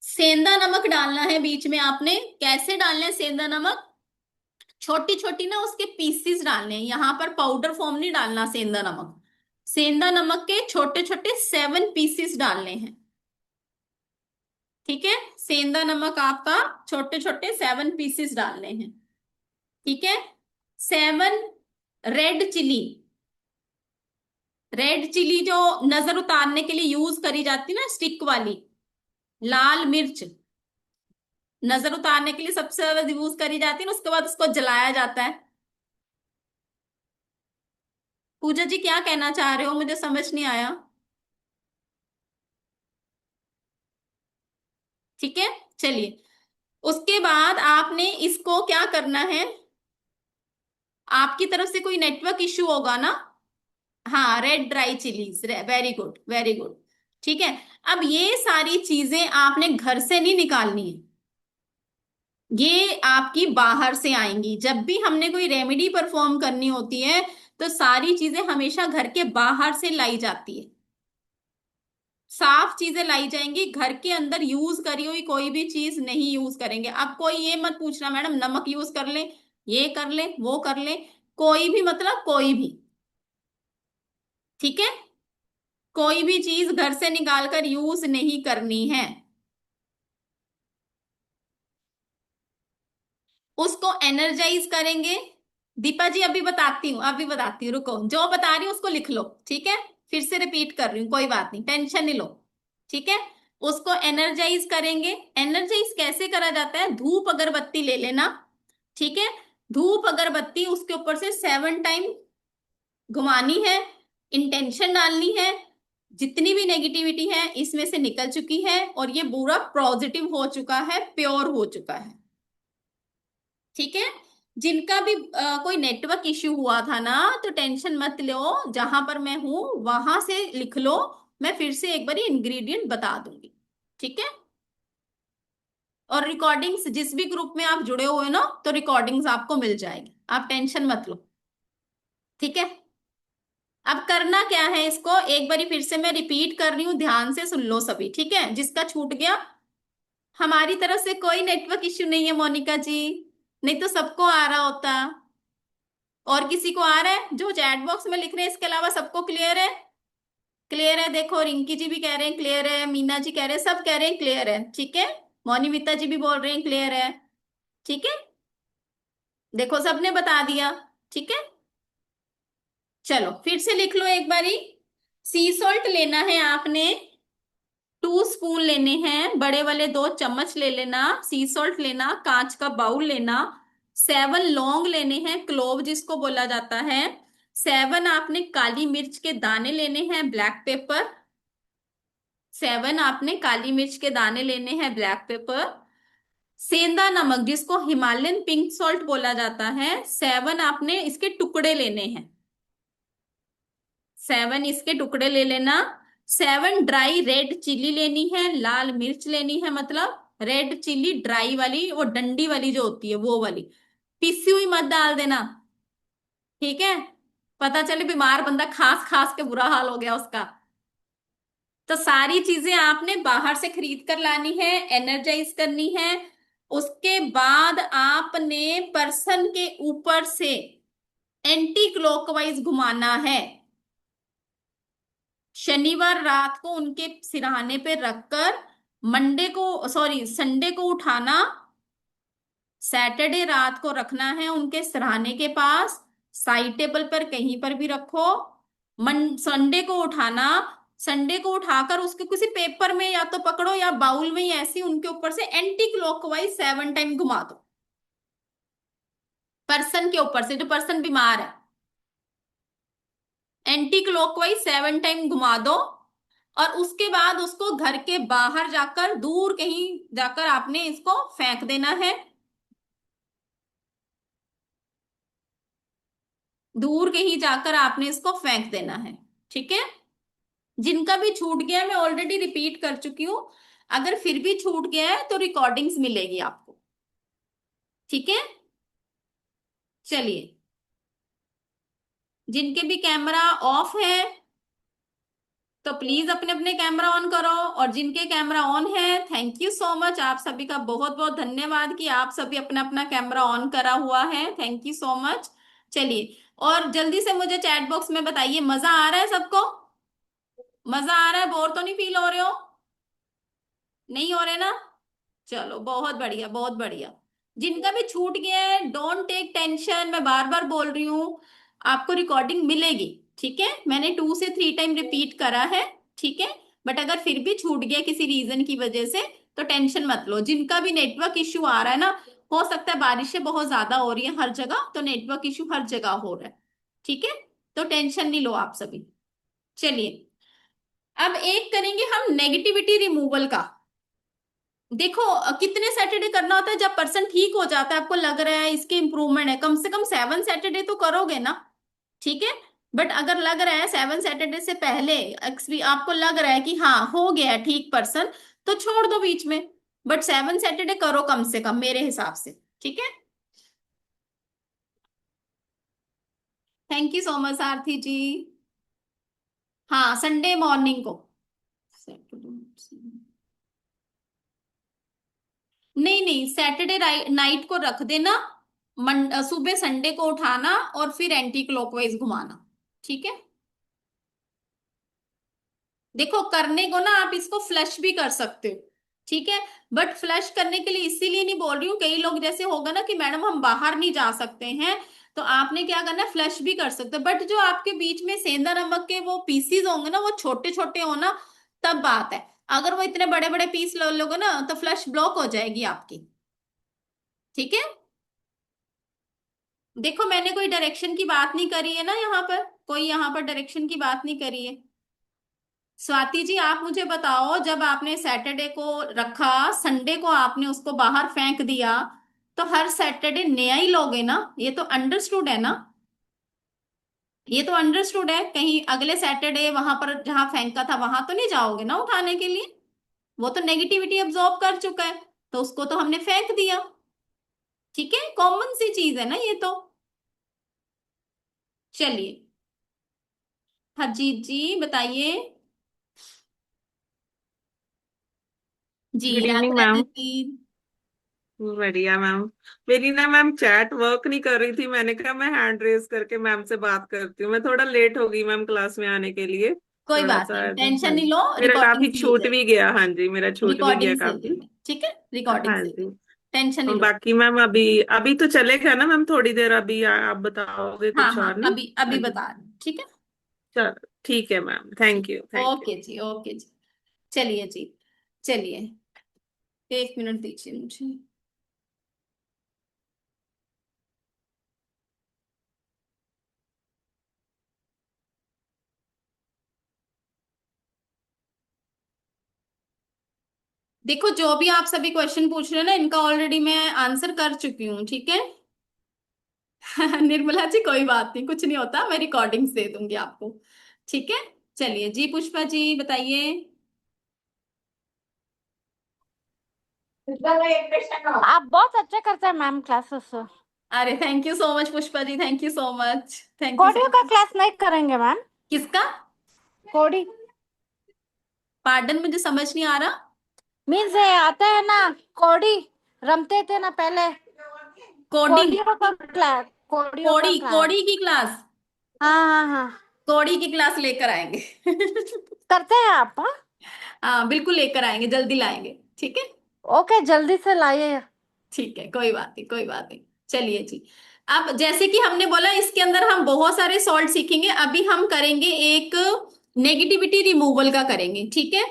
सेंधा नमक डालना है बीच में आपने। कैसे डालना है सेंधा नमक? छोटी छोटी ना उसके पीसीस डालने हैं, यहाँ पर पाउडर फॉर्म नहीं डालना। सेंधा नमक, सेंधा नमक के छोटे छोटे 7 पीसीस डालने हैं। ठीक है, सेंधा नमक आपका छोटे छोटे 7 पीसीस डालने हैं। ठीक है, 7 रेड चिली, रेड चिली जो नजर उतारने के लिए यूज करी जाती है ना, स्टिक वाली लाल मिर्च, नजर उतारने के लिए सबसे ज्यादा यूज करी जाती है ना, उसके बाद उसको जलाया जाता है। पूजा जी क्या कहना चाह रहे हो, मुझे समझ नहीं आया। ठीक है, चलिए। उसके बाद आपने इसको क्या करना है, आपकी तरफ से कोई नेटवर्क इश्यू होगा ना। हाँ, red dry chillies, very good very good. ठीक है, अब ये सारी चीजें आपने घर से नहीं निकालनी है, ये आपकी बाहर से आएंगी। जब भी हमने कोई रेमेडी परफॉर्म करनी होती है तो सारी चीजें हमेशा घर के बाहर से लाई जाती है, साफ चीजें लाई जाएंगी। घर के अंदर यूज करी हुई कोई भी चीज नहीं यूज करेंगे। अब कोई ये मत पूछना मैडम नमक यूज कर ले, ये कर ले, वो कर ले, कोई भी मतलब कोई भी। ठीक है, कोई भी चीज घर से निकाल कर यूज नहीं करनी है। उसको एनर्जाइज करेंगे। दीपा जी अभी बताती हूँ, अभी बताती हूँ, रुको, जो बता रही हूँ उसको लिख लो। ठीक है, फिर से रिपीट कर रही हूँ, कोई बात नहीं, टेंशन नहीं लो। ठीक है, उसको एनर्जाइज करेंगे। एनर्जाइज कैसे करा जाता है, धूप अगरबत्ती ले लेना। ठीक है, धूप अगरबत्ती उसके ऊपर से 7 टाइम घुमानी है, इंटेंशन डालनी है, जितनी भी नेगेटिविटी है इसमें से निकल चुकी है और ये पूरा पॉजिटिव हो चुका है, प्योर हो चुका है। ठीक है, जिनका भी कोई नेटवर्क इश्यू हुआ था ना, तो टेंशन मत लो, जहां पर मैं हूं वहां से लिख लो, मैं फिर से एक बार इंग्रेडिएंट बता दूंगी। ठीक है, और रिकॉर्डिंग्स जिस भी ग्रुप में आप जुड़े हुए हो ना, तो रिकॉर्डिंग्स आपको मिल जाएगी, आप टेंशन मत लो। ठीक है, अब करना क्या है, इसको एक बारी फिर से मैं रिपीट कर रही हूँ, ध्यान से सुन लो सभी। ठीक है, जिसका छूट गया, हमारी तरफ से कोई नेटवर्क इश्यू नहीं है मोनिका जी, नहीं तो सबको आ रहा होता। और किसी को आ रहा है जो चैट बॉक्स में लिख रहे हैं, इसके अलावा सबको क्लियर है? क्लियर है, देखो रिंकी जी भी कह रहे हैं क्लियर है, मीना जी कह रहे हैं, सब कह रहे हैं क्लियर है। ठीक है, मोनिमिता जी भी बोल रहे हैं क्लियर है। ठीक है, देखो सबने बता दिया। ठीक है, चलो फिर से लिख लो एक बारी। सी सॉल्ट लेना है आपने, 2 स्पून लेने हैं, बड़े वाले 2 चम्मच ले लेना। सी सॉल्ट लेना, कांच का बाउल लेना। 7 लौंग लेने हैं, क्लोव जिसको बोला जाता है। 7 आपने काली मिर्च के दाने लेने हैं, ब्लैक पेपर। 7 आपने काली मिर्च के दाने लेने हैं, ब्लैक पेपर। सेंधा नमक जिसको हिमालयन पिंक सॉल्ट बोला जाता है, 7 आपने इसके टुकड़े लेने हैं, 7 इसके टुकड़े ले लेना। 7 ड्राई रेड चिली लेनी है, लाल मिर्च लेनी है, मतलब रेड चिली ड्राई वाली, वो डंडी वाली जो होती है वो वाली, पिसी हुई मत डाल देना। ठीक है, पता चले बीमार बंदा खास खास के बुरा हाल हो गया उसका। तो सारी चीजें आपने बाहर से खरीद कर लानी है, एनर्जाइज करनी है। उसके बाद आपने पर्सन के ऊपर से एंटी क्लॉकवाइज घुमाना है। शनिवार रात को उनके सिरहाने पे रखकर, मंडे को सॉरी संडे को उठाना, सैटरडे रात को रखना है उनके सिरहाने के पास, साइड टेबल पर कहीं पर भी रखो। संडे को उठाना, संडे को उठाकर उसके किसी पेपर में या तो पकड़ो या बाउल में ही ऐसे उनके ऊपर से एंटी क्लॉकवाइज 7 टाइम घुमा दो, पर्सन के ऊपर से, जो पर्सन बीमार है, एंटी क्लॉकवाइज 7 टाइम घुमा दो। और उसके बाद उसको घर के बाहर जाकर, दूर कहीं जाकर आपने इसको फेंक देना है, दूर कहीं जाकर आपने इसको फेंक देना है। ठीक है, जिनका भी छूट गया है, मैं ऑलरेडी रिपीट कर चुकी हूं, अगर फिर भी छूट गया है तो रिकॉर्डिंग्स मिलेगी आपको। ठीक है, चलिए, जिनके भी कैमरा ऑफ है तो प्लीज अपने अपने कैमरा ऑन करो, और जिनके कैमरा ऑन है थैंक यू सो मच, आप सभी का बहुत बहुत धन्यवाद कि आप सभी अपना अपना कैमरा ऑन करा हुआ है, थैंक यू सो मच। चलिए, और जल्दी से मुझे चैट बॉक्स में बताइए, मजा आ रहा है सबको? मजा आ रहा है? बोर तो नहीं फील हो रहे हो? नहीं हो रहे ना? चलो बहुत बढ़िया, बहुत बढ़िया। जिनका भी छूट गया है डोंट टेक टेंशन, मैं बार बार बोल रही हूँ, आपको रिकॉर्डिंग मिलेगी, ठीक है? मैंने 2 से 3 टाइम रिपीट करा है, ठीक है? बट अगर फिर भी छूट गया किसी रीजन की वजह से तो टेंशन मत लो। जिनका भी नेटवर्क इश्यू आ रहा है ना, हो सकता है बारिशें बहुत ज्यादा हो रही है हर जगह, तो नेटवर्क इश्यू हर जगह हो रहा है, ठीक है? तो टेंशन नहीं लो आप सभी। चलिए, अब एक करेंगे हम नेगेटिविटी रिमूवल का। देखो कितने सैटरडे करना होता है? जब पर्सन ठीक हो जाता है, आपको लग रहा है इसके इंप्रूवमेंट है, कम से कम 7 सैटरडे तो करोगे ना, ठीक है? बट अगर लग रहा है 7 सैटरडे से पहले आपको लग रहा है कि हाँ हो गया है ठीक पर्सन, तो छोड़ दो बीच में। बट 7 सैटरडे करो कम से कम मेरे हिसाब से, ठीक है? थैंक यू सो मच आरती जी। हाँ, संडे मॉर्निंग को। नहीं नहीं, सैटरडे नाइट को रख देना, सुबह संडे को उठाना और फिर एंटी क्लॉकवाइज घुमाना, ठीक है? देखो करने को ना आप इसको फ्लश भी कर सकते हो, ठीक है? बट फ्लश करने के लिए इसीलिए नहीं बोल रही हूँ, कई लोग जैसे होगा ना कि मैडम हम बाहर नहीं जा सकते हैं, तो आपने क्या करना है, फ्लश भी कर सकते हो, बट जो आपके बीच में सेंधा नमक के वो पीसीज होंगे ना, वो छोटे छोटे हो ना, तब बात है। अगर वो इतने बड़े बड़े पीस लोगे ना तो फ्लश ब्लॉक हो जाएगी आपकी, ठीक है? देखो मैंने कोई डायरेक्शन की बात नहीं करी है ना, यहाँ पर कोई यहाँ पर डायरेक्शन की बात नहीं करी है। स्वाति जी आप मुझे बताओ, जब आपने सैटरडे को रखा, संडे को आपने उसको बाहर फेंक दिया, तो हर सैटरडे नया ही लोगे ना? ये तो अंडरस्टूड है ना? ये तो अंडरस्टूड है, कहीं अगले सैटरडे वहां पर जहां फेंका था वहां तो नहीं जाओगे ना उठाने के लिए? वो तो नेगेटिविटी अब्सॉर्ब कर चुका है, तो उसको तो हमने फेंक दिया, ठीक है? कॉमन सी चीज है ना ये तो। चलिए, हरजीत जी बताइए। जी good evening Radhe Radhe ma'am. जी। बढ़िया मैम। मेरी ना मैम चैट वर्क नहीं कर रही थी, मैंने कहा मैं हैंड रेज करके मैम से बात करती हूँ। मैं थोड़ा लेट हो गई मैम क्लास में आने के लिए, कोई थोड़ा बात सा। नहीं, हाँ टेंशन नहीं जी, लो, मेरा रिकॉर्डिंग काफी से ले छूट भी लेंगे। गया। हाँ जी, मेरा छूट भी गया रिकॉर्डिंग से ले काफी। लेंगे, ठीक है? रिकॉर्डिंग हाँ से ले जी। लेंगे, टेंशन नहीं और लो। बाकी मैम अभी अभी तो चलेगा ना मैम? थोड़ी देर अभी आप बताओगे हाँ कुछ हाँ, और? नहीं। अभी हाँ अभी जी। बता रही हूँ, ठीक है? चलो ठीक है मैम, थैंक ठीक, यू थैंक यू। ओके जी, ओके जी। चलिए जी, चलिए, 1 मिनट दीजिए मुझे। देखो जो भी आप सभी क्वेश्चन पूछ रहे हैं ना, इनका ऑलरेडी मैं आंसर कर चुकी हूँ, ठीक है? निर्मला जी कोई बात नहीं, कुछ नहीं होता, मैं रिकॉर्डिंग्स दे दूंगी आपको, ठीक है? चलिए जी, पुष्पा जी बताइए। आप बहुत अच्छा करते हैं मैम क्लासेस। अरे thank you so much Pushpa ji, thank you so much, thank you so कोडियो का मच। क्लास नहीं करेंगे मैम? किसका? कोडी पार्डन, मुझे समझ नहीं आ रहा। मीन्स आता है ना, कोडी रमते थे ना पहले। कोडिंग? कोडियो का क्लास, कोडियो का कोड़ी क्लास। कोड़ी की क्लास? हाँ हाँ हाँ। कोड़ी की क्लास लेकर आएंगे। करते हैं आप? हाँ? हाँ बिल्कुल लेकर आएंगे, जल्दी लाएंगे, ठीक है? ओके, जल्दी से लाइए। ठीक है, कोई बात नहीं, कोई बात नहीं। चलिए जी, अब जैसे कि हमने बोला इसके अंदर हम बहुत सारे सॉल्ट सीखेंगे, अभी हम करेंगे एक नेगेटिविटी रिमूवल का करेंगे, ठीक है?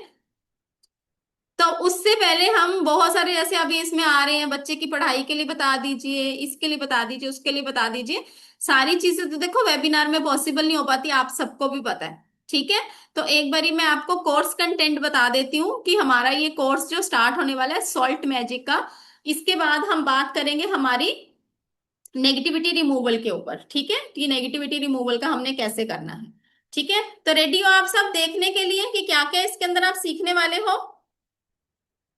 तो उससे पहले हम बहुत सारे जैसे अभी इसमें आ रहे हैं, बच्चे की पढ़ाई के लिए बता दीजिए, इसके लिए बता दीजिए, उसके लिए बता दीजिए। सारी चीजें तो देखो वेबिनार में पॉसिबल नहीं हो पाती, आप सबको भी पता है, ठीक है? तो एक बारी मैं आपको कोर्स कंटेंट बता देती हूँ कि हमारा ये कोर्स जो स्टार्ट होने वाला है सॉल्ट मैजिक का, इसके बाद हम बात करेंगे हमारी नेगेटिविटी रिमूवल के ऊपर, ठीक है? कि नेगेटिविटी रिमूवल का हमने कैसे करना है, ठीक है? तो रेडी हो आप सब देखने के लिए कि क्या क्या इसके अंदर आप सीखने वाले हो?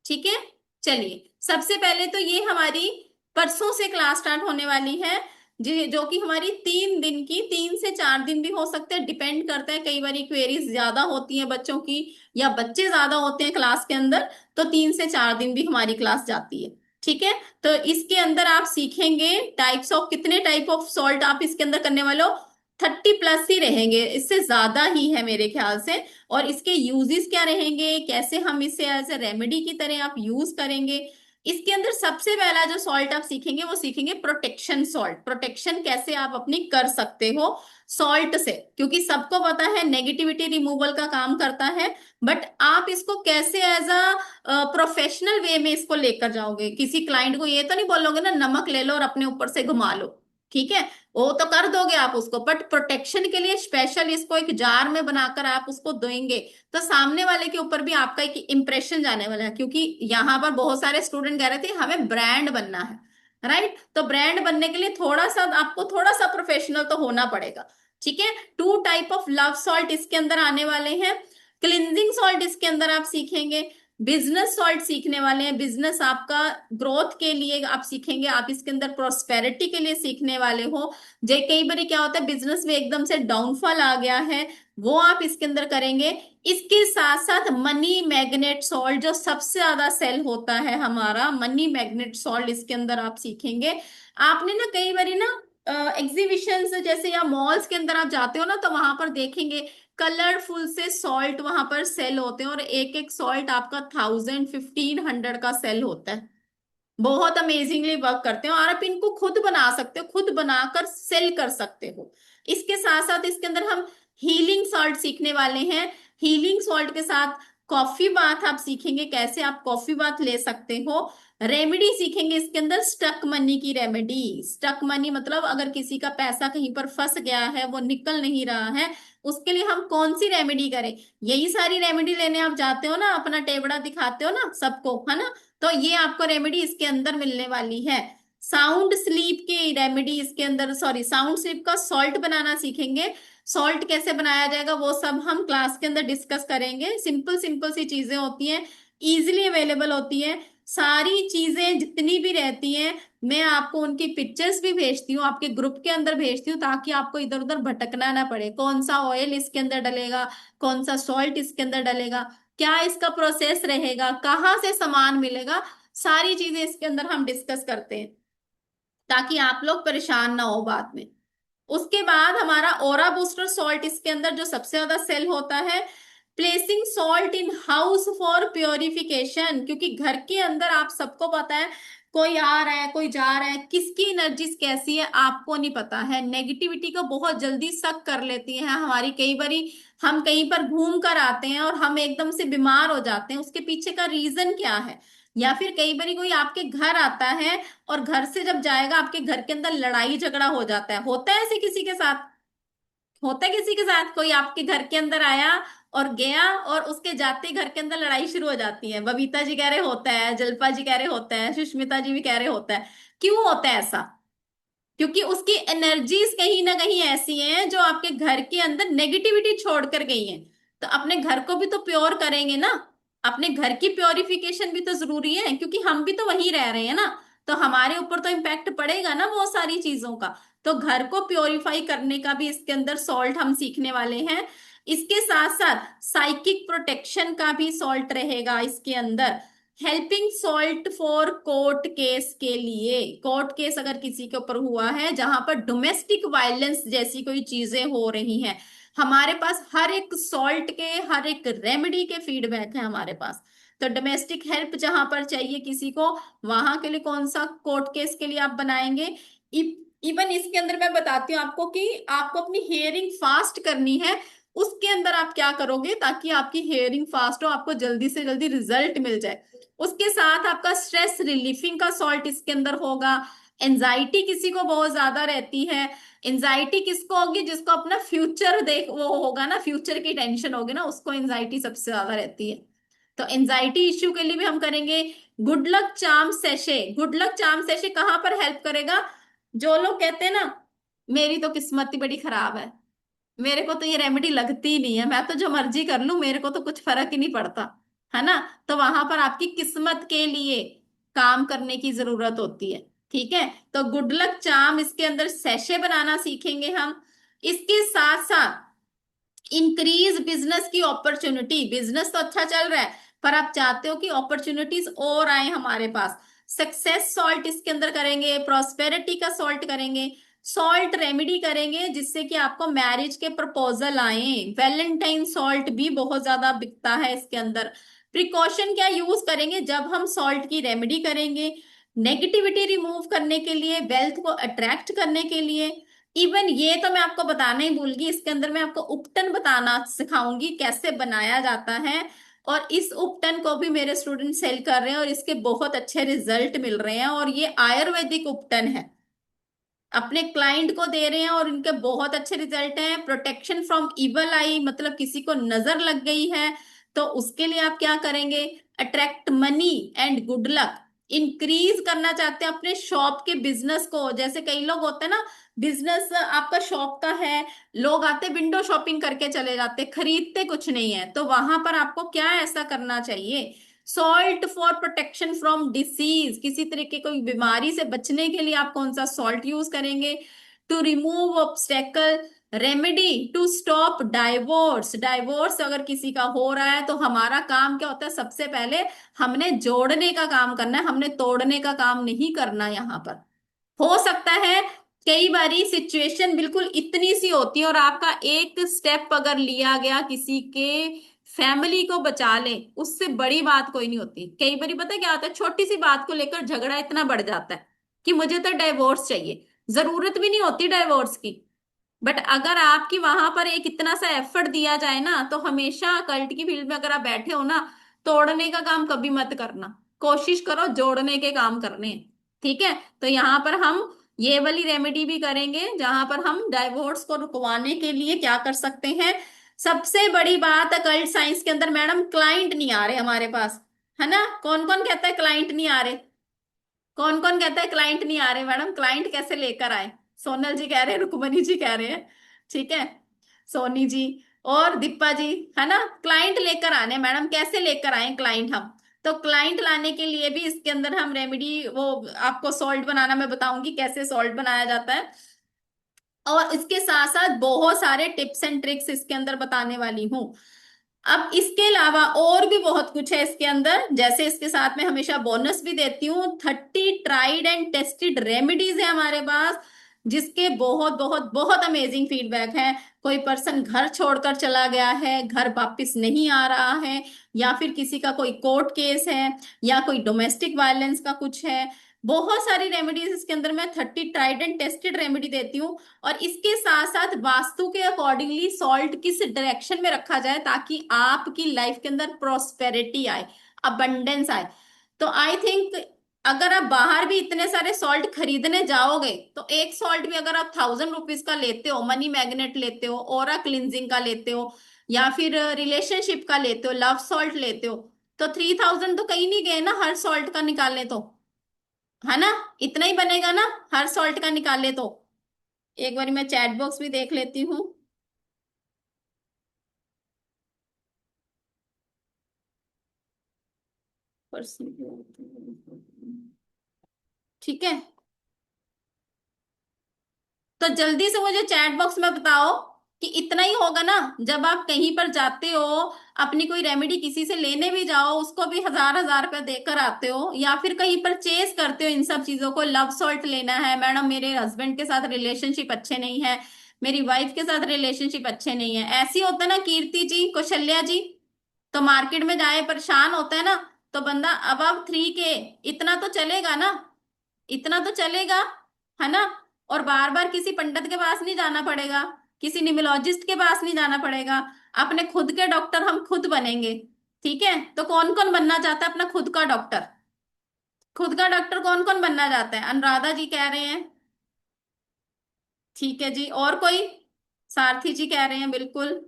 ठीक है, चलिए सबसे पहले तो ये हमारी परसों से क्लास स्टार्ट होने वाली है, जो कि हमारी 3 दिन की, 3 से 4 दिन भी हो सकते हैं, डिपेंड करता है, कई बार क्वेरीज ज्यादा होती हैं बच्चों की या बच्चे ज्यादा होते हैं क्लास के अंदर, तो 3 से 4 दिन भी हमारी क्लास जाती है। ठीक है, तो इसके अंदर आप सीखेंगे टाइप्स ऑफ, कितने टाइप ऑफ सॉल्ट आप इसके अंदर करने वाले हो, 30+ ही रहेंगे, इससे ज्यादा ही है मेरे ख्याल से। और इसके यूजेस क्या रहेंगे, कैसे हम इसे एज ए रेमेडी की तरह आप यूज करेंगे। इसके अंदर सबसे पहला जो सॉल्ट आप सीखेंगे वो सीखेंगे प्रोटेक्शन सॉल्ट। प्रोटेक्शन कैसे आप अपनी कर सकते हो सॉल्ट से, क्योंकि सबको पता है नेगेटिविटी रिमूवल का काम करता है, बट आप इसको कैसे एज अ प्रोफेशनल वे में इसको लेकर जाओगे। किसी क्लाइंट को ये तो नहीं बोलोगे ना नमक ले लो और अपने ऊपर से घुमा लो, ठीक है, वो तो कर दोगे आप उसको, बट प्रोटेक्शन के लिए स्पेशल इसको एक जार में बनाकर आप उसको देंगे, तो सामने वाले के ऊपर भी आपका एक इंप्रेशन जाने वाला है। क्योंकि यहाँ पर बहुत सारे स्टूडेंट कह रहे थे हमें ब्रांड बनना है, राइट, तो ब्रांड बनने के लिए थोड़ा सा आपको थोड़ा सा प्रोफेशनल तो होना पड़ेगा। ठीक है, 2 टाइप ऑफ लव सॉल्ट इसके अंदर आने वाले हैं। क्लिनजिंग सॉल्ट इसके अंदर आप सीखेंगे, बिजनेस सॉल्ट सीखने वाले हैं, बिजनेस आपका ग्रोथ के लिए आप सीखेंगे, आप इसके अंदर प्रोस्पेरिटी के लिए सीखने वाले हो। जे कई बार क्या होता है बिजनेस में एकदम से डाउनफॉल आ गया है, वो आप इसके अंदर करेंगे। इसके साथ साथ मनी मैग्नेट सॉल्ट जो सबसे ज्यादा सेल होता है हमारा, मनी मैग्नेट सॉल्ट इसके अंदर आप सीखेंगे। आपने ना कई बार ना एग्जीबिशन जैसे या मॉल्स के अंदर आप जाते हो ना, तो वहां पर देखेंगे कलरफुल से सॉल्ट वहां पर सेल होते हैं, और एक एक सॉल्ट आपका 1000 1500 का सेल होता है। बहुत अमेजिंगली वर्क करते हैं, और आप इनको खुद बना सकते हो, खुद बनाकर सेल कर सकते हो। इसके साथ साथ इसके अंदर हम हीलिंग सॉल्ट सीखने वाले हैं। हीलिंग सॉल्ट के साथ कॉफी बाथ आप सीखेंगे, कैसे आप कॉफी बाथ ले सकते हो। रेमेडी सीखेंगे इसके अंदर, स्टक मनी की रेमेडी। स्टक मनी मतलब अगर किसी का पैसा कहीं पर फंस गया है, वो निकल नहीं रहा है, उसके लिए हम कौन सी रेमेडी करें। यही सारी रेमेडी लेने आप जाते हो ना, अपना टेबड़ा दिखाते हो ना सबको, है ना, तो ये आपको रेमेडी इसके अंदर मिलने वाली है। साउंड स्लीप की रेमेडी इसके अंदर, सॉरी, साउंड स्लीप का सॉल्ट बनाना सीखेंगे। सॉल्ट कैसे बनाया जाएगा वो सब हम क्लास के अंदर डिस्कस करेंगे। सिंपल सिंपल सी चीजें होती हैं, इजीली अवेलेबल होती हैं, सारी चीजें जितनी भी रहती हैं मैं आपको उनकी पिक्चर्स भी भेजती हूँ, आपके ग्रुप के अंदर भेजती हूँ, ताकि आपको इधर उधर भटकना ना पड़े। कौन सा ऑयल इसके अंदर डलेगा, कौन सा सॉल्ट इसके अंदर डलेगा, क्या इसका प्रोसेस रहेगा, कहाँ से सामान मिलेगा, सारी चीजें इसके अंदर हम डिस्कस करते हैं, ताकि आप लोग परेशान ना हो बाद में। उसके बाद हमारा ओरा बूस्टर सॉल्ट इसके अंदर जो सबसे ज्यादा सेल होता है। Placing salt in house for purification, क्योंकि घर के अंदर आप सबको पता है कोई आ रहा है कोई जा रहा है, किसकी एनर्जी कैसी है आपको नहीं पता है। नेगेटिविटी को बहुत जल्दी शक कर लेती है हमारी, कई बारी हम कहीं पर घूम कर आते हैं और हम एकदम से बीमार हो जाते हैं, उसके पीछे का रीजन क्या है। या फिर कई बारी कोई आपके घर आता है और घर से जब जाएगा आपके घर के अंदर लड़ाई झगड़ा हो जाता है, होता है ऐसे किसी के साथ, होता है किसी के साथ, कोई आपके घर के अंदर आया और गया और उसके जाते ही घर के अंदर लड़ाई शुरू हो जाती है। बबीता जी कह रहे होता है, जल्पा जी कह रहे होता है, सुष्मिता जी भी कह रहे होता है। क्यों होता है ऐसा? क्योंकि उसकी एनर्जीज कहीं ना कहीं ऐसी हैं जो आपके घर के अंदर नेगेटिविटी छोड़कर गई हैं। तो अपने घर को भी तो प्योर करेंगे ना, अपने घर की प्योरिफिकेशन भी तो जरूरी है, क्योंकि हम भी तो वहीं रह रहे हैं ना, तो हमारे ऊपर तो इम्पैक्ट पड़ेगा ना बहुत सारी चीजों का। तो घर को प्योरीफाई करने का भी इसके अंदर सॉल्ट हम सीखने वाले हैं। इसके साथ साथ साइकिक प्रोटेक्शन का भी सॉल्ट रहेगा इसके अंदर। Helping salt for court case के लिए, कोर्ट केस अगर किसी के ऊपर हुआ है जहां पर डोमेस्टिक वायलेंस जैसी कोई चीजें हो रही हैं, हमारे पास हर एक सॉल्ट के, हर एक रेमेडी के फीडबैक है हमारे पास। तो डोमेस्टिक हेल्प जहां पर चाहिए किसी को, वहां के लिए कौन सा कोर्ट केस के लिए आप बनाएंगे। इवन इसके अंदर मैं बताती हूँ आपको कि आपको अपनी हेयरिंग फास्ट करनी है, उसके अंदर आप क्या करोगे ताकि आपकी हेयरिंग फास्ट हो, आपको जल्दी से जल्दी रिजल्ट मिल जाए। उसके साथ आपका स्ट्रेस रिलीफिंग का सॉल्ट इसके अंदर होगा। एंजाइटी किसी को बहुत ज्यादा रहती है, एंजाइटी किसको होगी, जिसको अपना फ्यूचर देख वो होगा ना, फ्यूचर की टेंशन होगी ना, उसको एंजाइटी सबसे ज्यादा रहती है। तो एंजाइटी इश्यू के लिए भी हम करेंगे good luck charm sachet. Good luck charm sachet कहाँ पर हेल्प करेगा, जो लोग कहते हैं ना मेरी तो किस्मत ही बड़ी खराब है, मेरे को तो ये रेमेडी लगती ही नहीं है, मैं तो जो मर्जी कर लूं मेरे को तो कुछ फर्क ही नहीं पड़ता, है ना, तो वहां पर आपकी किस्मत के लिए काम करने की जरूरत होती है। ठीक है, तो गुड लक चार्म इसके अंदर सैशे बनाना सीखेंगे हम। इसके साथ साथ इंक्रीज बिजनेस की अपॉर्चुनिटी, बिजनेस तो अच्छा चल रहा है पर आप चाहते हो कि अपॉर्चुनिटीज और आए हमारे पास, सक्सेस सॉल्ट इसके अंदर करेंगे, प्रॉस्पेरिटी का सॉल्ट करेंगे, सॉल्ट रेमेडी करेंगे जिससे कि आपको मैरिज के प्रपोजल आए। वैलेंटाइन सॉल्ट भी बहुत ज्यादा बिकता है इसके अंदर। प्रिकॉशन क्या यूज करेंगे जब हम सॉल्ट की रेमेडी करेंगे? नेगेटिविटी रिमूव करने के लिए, वेल्थ को अट्रैक्ट करने के लिए। इवन ये तो मैं आपको बताना ही भूल गई, इसके अंदर मैं आपको उपटन बताना सिखाऊंगी कैसे बनाया जाता है, और इस उपटन को भी मेरे स्टूडेंट सेल कर रहे हैं और इसके बहुत अच्छे रिजल्ट मिल रहे हैं, और ये आयुर्वेदिक उपटन है, अपने क्लाइंट को दे रहे हैं और इनके बहुत अच्छे रिजल्ट हैं। प्रोटेक्शन फ्रॉम इवल आई, मतलब किसी को नजर लग गई है तो उसके लिए आप क्या करेंगे? Attract money and good luck. Increase करना चाहते हैं अपने शॉप के बिजनेस को, जैसे कई लोग होते हैं ना, बिजनेस आपका शॉप का है, लोग आते विंडो शॉपिंग करके चले जाते, खरीदते कुछ नहीं है, तो वहां पर आपको क्या ऐसा करना चाहिए? Salt for protection from disease, किसी तरीके कोई बीमारी से बचने के लिए आप कौन सा सॉल्ट यूज करेंगे? To remove obstacle, remedy to stop divorce, divorce अगर किसी का हो रहा है तो हमारा काम क्या होता है? सबसे पहले हमने जोड़ने का काम करना है, हमने तोड़ने का काम नहीं करना। यहाँ पर हो सकता है कई बारी सिचुएशन बिल्कुल इतनी सी होती है और आपका एक स्टेप अगर लिया गया किसी के फैमिली को बचा ले, उससे बड़ी बात कोई नहीं होती। कई बारी पता है क्या होता है, छोटी सी बात को लेकर झगड़ा इतना बढ़ जाता है कि मुझे तो डाइवोर्स चाहिए, जरूरत भी नहीं होती डाइवोर्स की। बट अगर आपकी वहां पर एक इतना सा एफर्ट दिया जाए ना, तो हमेशा कल्ट की फील्ड में अगर आप बैठे हो ना, तोड़ने का काम कभी मत करना, कोशिश करो जोड़ने के काम करने हैं। ठीक है, तो यहाँ पर हम ये वाली रेमेडी भी करेंगे जहां पर हम डाइवोर्स को रुकवाने के लिए क्या कर सकते हैं। सबसे बड़ी बात अकल्ट साइंस के अंदर, मैडम क्लाइंट नहीं आ रहे हमारे पास, है ना? कौन कौन कहता है क्लाइंट नहीं आ रहे? कौन कौन कहता है क्लाइंट नहीं आ रहे? मैडम क्लाइंट कैसे लेकर आए? सोनल जी कह रहे हैं, रुक्मणी जी कह रहे हैं, ठीक है, सोनी जी और दीपा जी, है ना? क्लाइंट लेकर आने मैडम, कैसे लेकर आए क्लाइंट हम? तो क्लाइंट लाने के लिए भी इसके अंदर हम रेमेडी, वो आपको सॉल्ट बनाना मैं बताऊंगी कैसे सॉल्ट बनाया जाता है, और इसके साथ साथ बहुत सारे टिप्स एंड ट्रिक्स इसके अंदर बताने वाली हूँ। अब इसके अलावा और भी बहुत कुछ है इसके अंदर, जैसे इसके साथ में हमेशा बोनस भी देती हूँ। 30 ट्राइड एंड टेस्टेड रेमेडीज है हमारे पास, जिसके बहुत बहुत बहुत अमेजिंग फीडबैक है। कोई पर्सन घर छोड़कर चला गया है, घर वापस नहीं आ रहा है, या फिर किसी का कोई कोर्ट केस है, या कोई डोमेस्टिक वायलेंस का कुछ है, बहुत सारी रेमेडीज इसके अंदर मैं 30 ट्राइड एंड टेस्टेड रेमेडी देती हूँ। और इसके साथ साथ वास्तु के अकॉर्डिंगली सॉल्ट किस डायरेक्शन में रखा जाए ताकि आपकी लाइफ के अंदर प्रोस्पेरिटी आए, अबंडेंस आए। तो आई थिंक अगर आप बाहर भी इतने सारे सॉल्ट खरीदने जाओगे तो एक सॉल्ट भी अगर आप 1000 रुपीज का लेते हो, मनी मैग्नेट लेते हो, ऑरा क्लिनजिंग का लेते हो, या फिर रिलेशनशिप का लेते हो, लव सॉल्ट लेते हो, तो 3000 तो कहीं नहीं गए ना हर सॉल्ट का निकालने तो, है ना? इतना ही बनेगा ना हर सॉल्ट का निकाले तो। एक बार मैं चैट बॉक्स भी देख लेती हूँ। ठीक है, तो जल्दी से मुझे चैट बॉक्स में बताओ कि इतना ही होगा ना? जब आप कहीं पर जाते हो, अपनी कोई रेमेडी किसी से लेने भी जाओ, उसको भी 1000 1000 रुपए देकर आते हो, या फिर कहीं पर चेस करते हो इन सब चीजों को, लव सॉल्ट लेना है मैडम, मेरे हस्बैंड के साथ रिलेशनशिप अच्छे नहीं है, मेरी वाइफ के साथ रिलेशनशिप अच्छे नहीं है, ऐसी होता है ना कीर्ति जी, कौशल्या जी, तो मार्केट में जाए परेशान होता है ना, तो बंदा अब 3K, इतना तो चलेगा ना, इतना तो चलेगा, है ना? और बार बार किसी पंडित के पास नहीं जाना पड़ेगा, किसी निमोलॉजिस्ट के पास नहीं जाना पड़ेगा, अपने खुद के डॉक्टर हम खुद बनेंगे। ठीक है, तो कौन कौन बनना चाहता है अपना खुद का डॉक्टर? खुद का डॉक्टर कौन कौन बनना चाहता है? अनुराधा जी कह रहे हैं, ठीक है जी, और कोई? सारथी जी कह रहे हैं बिल्कुल।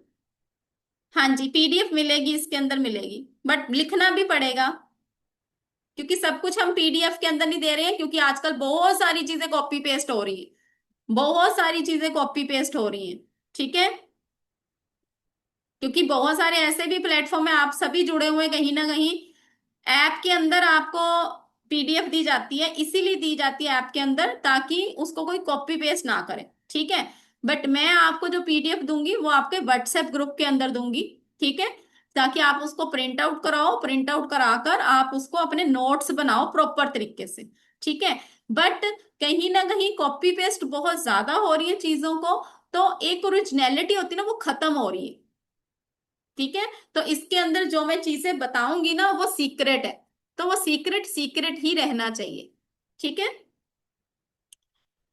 हाँ जी, पीडीएफ मिलेगी, इसके अंदर मिलेगी, बट लिखना भी पड़ेगा क्योंकि सब कुछ हम पीडीएफ के अंदर नहीं दे रहे हैं, क्योंकि आजकल बहुत सारी चीजें कॉपी पेस्ट हो रही है, बहुत सारी चीजें कॉपी पेस्ट हो रही हैं। ठीक है, क्योंकि बहुत सारे ऐसे भी प्लेटफॉर्म है, आप सभी जुड़े हुए हैं कहीं ना कहीं, ऐप के अंदर आपको पीडीएफ दी जाती है, इसीलिए दी जाती है ऐप के अंदर ताकि उसको कोई कॉपी पेस्ट ना करे, ठीक है। बट मैं आपको जो पीडीएफ दूंगी वो आपके व्हाट्सएप ग्रुप के अंदर दूंगी, ठीक है, ताकि आप उसको प्रिंट आउट कराओ, प्रिंट आउट कराकर आप उसको अपने नोट्स बनाओ प्रॉपर तरीके से, ठीक है। बट कहीं ना कहीं कॉपी पेस्ट बहुत ज्यादा हो रही है चीजों को, तो एक ओरिजिनलिटी होती है ना, वो खत्म हो रही है, ठीक है। तो इसके अंदर जो मैं चीजें बताऊंगी ना वो सीक्रेट है, तो वो सीक्रेट सीक्रेट ही रहना चाहिए, ठीक है।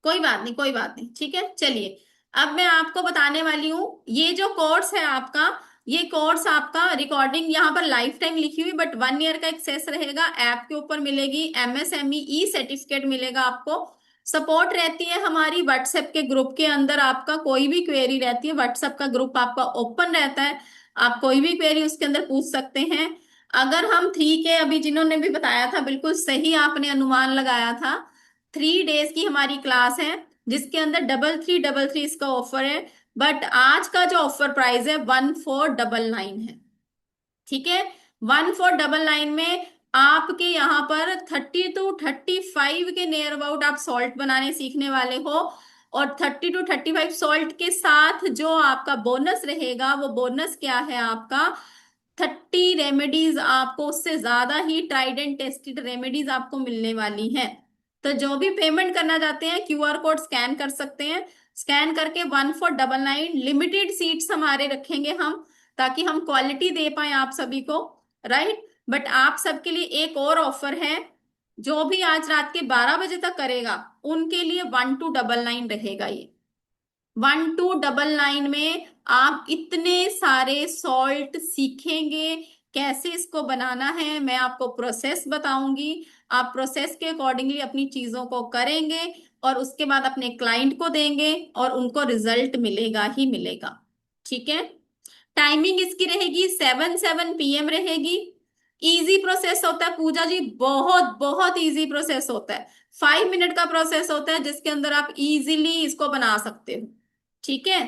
कोई बात नहीं, कोई बात नहीं, ठीक है। चलिए, अब मैं आपको बताने वाली हूँ, ये जो कोर्स है आपका, ये कोर्स आपका रिकॉर्डिंग यहाँ पर लाइफ टाइम लिखी हुई, बट 1 ईयर का एक्सेस रहेगा, ऐप के ऊपर मिलेगी, एमएसएमई ई सर्टिफिकेट मिलेगा आपको, सपोर्ट रहती है हमारी व्हाट्सएप के ग्रुप के अंदर, आपका कोई भी क्वेरी रहती है, व्हाट्सएप का ग्रुप आपका ओपन रहता है, आप कोई भी क्वेरी उसके अंदर पूछ सकते हैं। अगर हम 3 के, अभी जिन्होंने भी बताया था बिल्कुल सही आपने अनुमान लगाया था, 3 डेज की हमारी क्लास है, जिसके अंदर 3333 इसका ऑफर है, बट आज का जो ऑफर प्राइस है 1499 है, ठीक है। 1499 में आपके यहाँ पर 30 to 35 के नियर अबाउट आप सॉल्ट बनाने सीखने वाले हो, और 30 to 35 सॉल्ट के साथ जो आपका बोनस रहेगा, वो बोनस क्या है आपका, 30 रेमेडीज आपको, उससे ज्यादा he tried and tested remedies आपको मिलने वाली हैं। तो जो भी पेमेंट करना चाहते हैं क्यूआर कोड स्कैन कर सकते हैं, स्कैन करके 1499, लिमिटेड सीट्स हमारे रखेंगे हम, ताकि हम क्वालिटी दे पाए आप सभी को, राइट। बट आप सबके लिए एक और ऑफर है, जो भी आज रात के 12 बजे तक करेगा उनके लिए 1299 रहेगा ये। 1299 में आप इतने सारे सॉल्ट सीखेंगे, कैसे इसको बनाना है मैं आपको प्रोसेस बताऊंगी, आप प्रोसेस के अकॉर्डिंगली अपनी चीजों को करेंगे और उसके बाद अपने क्लाइंट को देंगे और उनको रिजल्ट मिलेगा ही मिलेगा, ठीक है। टाइमिंग इसकी रहेगी 7 PM रहेगी। इजी प्रोसेस होता है पूजा जी, बहुत बहुत इजी प्रोसेस होता है, 5 मिनट का प्रोसेस होता है, जिसके अंदर आप इजीली इसको बना सकते हो, ठीक है।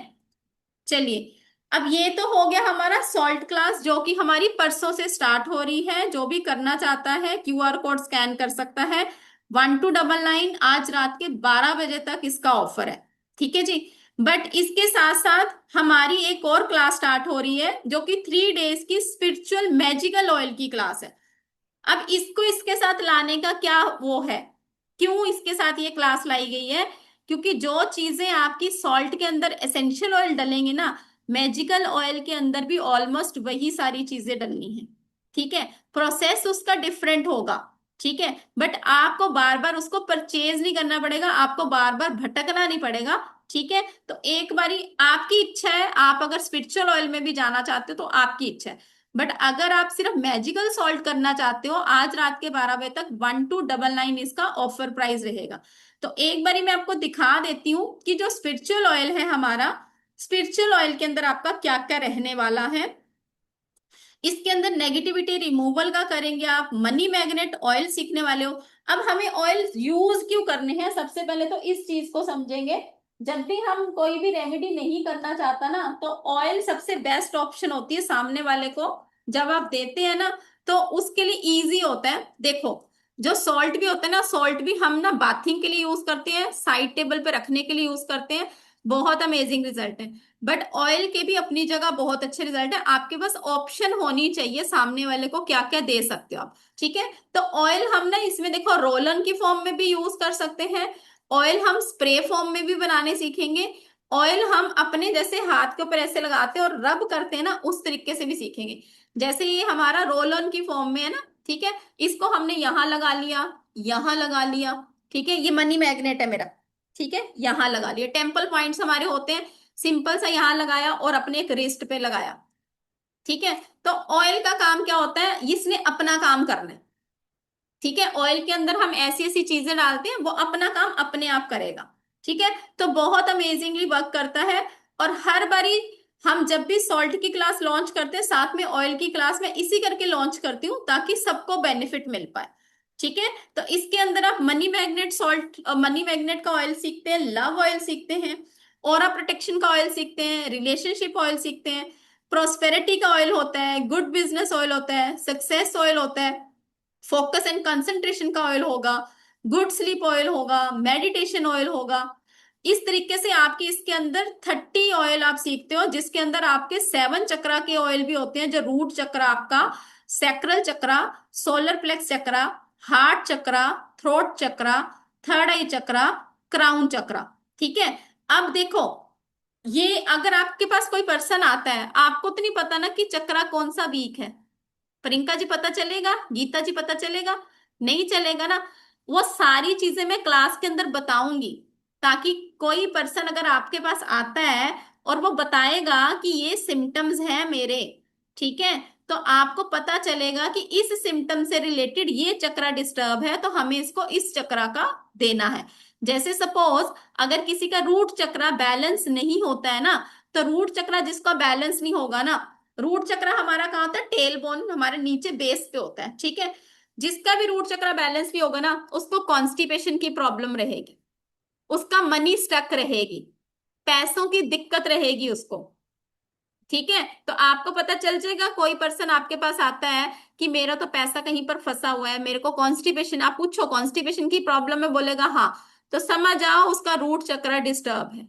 चलिए, अब ये तो हो गया हमारा सॉल्ट क्लास, जो कि हमारी परसों से स्टार्ट हो रही है, जो भी करना चाहता है क्यूआर कोड स्कैन कर सकता है, 1299 आज रात के 12 बजे तक इसका ऑफर है, ठीक है जी। बट इसके साथ साथ हमारी एक और क्लास स्टार्ट हो रही है, जो कि 3 डेज की स्पिरिचुअल मैजिकल ऑयल की क्लास है। अब इसको इसके साथ लाने का क्या वो है, क्यों इसके साथ ये क्लास लाई गई है, क्योंकि जो चीजें आपकी सॉल्ट के अंदर एसेंशियल ऑयल डलेंगे ना, मैजिकल ऑयल के अंदर भी ऑलमोस्ट वही सारी चीजें डलनी है, ठीक है। प्रोसेस उसका डिफरेंट होगा, ठीक है, बट आपको बार बार उसको परचेज नहीं करना पड़ेगा, आपको बार बार भटकना नहीं पड़ेगा, ठीक है। तो एक बारी आपकी इच्छा है, आप अगर स्पिरिचुअल ऑयल में भी जाना चाहते हो तो आपकी इच्छा है, बट अगर आप सिर्फ मैजिकल सॉल्ट करना चाहते हो, आज रात के 12 बजे तक 1299 इसका ऑफर प्राइस रहेगा। तो एक बारी मैं आपको दिखा देती हूँ कि जो स्पिरिचुअल ऑयल है हमारा, स्पिरिचुअल ऑयल के अंदर आपका क्या क्या रहने वाला है। इसके अंदर नेगेटिविटी रिमूवल का करेंगे आप, मनी मैग्नेट ऑयल सीखने वाले हो। अब हमें ऑयल यूज क्यों करने हैं, सबसे पहले तो इस चीज को समझेंगे। जब भी हम कोई भी रेमेडी नहीं करना चाहता ना, तो ऑयल सबसे बेस्ट ऑप्शन होती है सामने वाले को, जब आप देते हैं ना तो उसके लिए इजी होता है। देखो, जो सॉल्ट भी होता है ना, सॉल्ट भी हम ना बाथिंग के लिए यूज करते हैं, साइड टेबल पे रखने के लिए यूज करते हैं, बहुत अमेजिंग रिजल्ट है। बट ऑयल के भी अपनी जगह बहुत अच्छे रिजल्ट है, आपके पास ऑप्शन होनी चाहिए सामने वाले को क्या क्या दे सकते हो आप, ठीक है। तो ऑयल हम ना इसमें देखो रोलन की फॉर्म में भी यूज कर सकते हैं, ऑयल हम स्प्रे फॉर्म में भी बनाने सीखेंगे, ऑयल हम अपने जैसे हाथ के ऊपर ऐसे लगाते हैं और रब करते हैं ना, उस तरीके से भी सीखेंगे। जैसे ये हमारा रोल ऑन की फॉर्म में है ना, ठीक है, इसको हमने यहां लगा लिया, यहां लगा लिया, ठीक है, ये मनी मैग्नेट है मेरा, ठीक है, यहां लगा लिया, टेम्पल पॉइंट्स हमारे होते हैं, सिंपल सा यहां लगाया और अपने एक रिस्ट पे लगाया, ठीक है। तो ऑयल का काम क्या होता है, इसने अपना काम करना है, ठीक है। ऑयल के अंदर हम ऐसी ऐसी चीजें डालते हैं, वो अपना काम अपने आप करेगा, ठीक है। तो बहुत अमेजिंगली वर्क करता है। और हर बारी हम जब भी सॉल्ट की क्लास लॉन्च करते हैं, साथ में ऑयल की क्लास में इसी करके लॉन्च करती हूँ, ताकि सबको बेनिफिट मिल पाए, ठीक है। तो इसके अंदर आप money magnet salt, money magnet का ऑयल सीखते हैं, लव ऑयल सीखते हैं, ऑरा प्रोटेक्शन का ऑयल सीखते हैं, रिलेशनशिप ऑयल सीखते हैं, प्रोस्पेरिटी का ऑयल होता है, गुड बिजनेस ऑयल होता है, सक्सेस ऑयल होता है, फोकस एंड कंसंट्रेशन का ऑयल होगा, गुड स्लीप ऑयल होगा, मेडिटेशन ऑयल होगा। इस तरीके से आपके इसके अंदर 30 ऑयल आप सीखते हो, जिसके अंदर आपके 7 चक्रा के ऑयल भी होते हैं, जो रूट चक्रा आपका, सैक्रल चक्रा, सोलर प्लेक्स चक्रा, हार्ट चक्रा, थ्रोट चक्रा, थर्ड आई चक्रा, क्राउन चक्रा। ठीक है। अब देखो, ये अगर आपके पास कोई पर्सन आता है, आपको तो नहीं पता ना कि चक्रा कौन सा वीक है। प्रियंका जी पता चलेगा, गीता जी पता चलेगा? नहीं चलेगा ना। वो सारी चीजें मैं क्लास के अंदर बताऊंगी, ताकि कोई पर्सन अगर आपके पास आता है और वो बताएगा कि ये सिम्टम्स हैं मेरे, ठीक है, तो आपको पता चलेगा कि इस सिम्टम से रिलेटेड ये चक्रा डिस्टर्ब है, तो हमें इसको इस चक्रा का देना है। जैसे सपोज अगर किसी का रूट चक्रा बैलेंस नहीं होता है ना, तो रूट चक्रा जिसका बैलेंस नहीं होगा ना, रूट चक्रा हमारा कहाँ होता है, टेल बोन हमारे नीचे बेस पे होता है, ठीक है। जिसका भी रूट चक्रा बैलेंस भी होगा ना, उसको कॉन्स्टिपेशन की प्रॉब्लम रहेगी, उसका मनी स्टक रहेगी, पैसों की दिक्कत रहेगी उसको। ठीक है। तो आपको पता चल जाएगा, कोई पर्सन आपके पास आता है कि मेरा तो पैसा कहीं पर फंसा हुआ है, मेरे को कॉन्स्टिपेशन, आप पूछो कॉन्स्टिपेशन की प्रॉब्लम है, बोलेगा हाँ, तो समझ आओ उसका रूट चक्रा डिस्टर्ब है।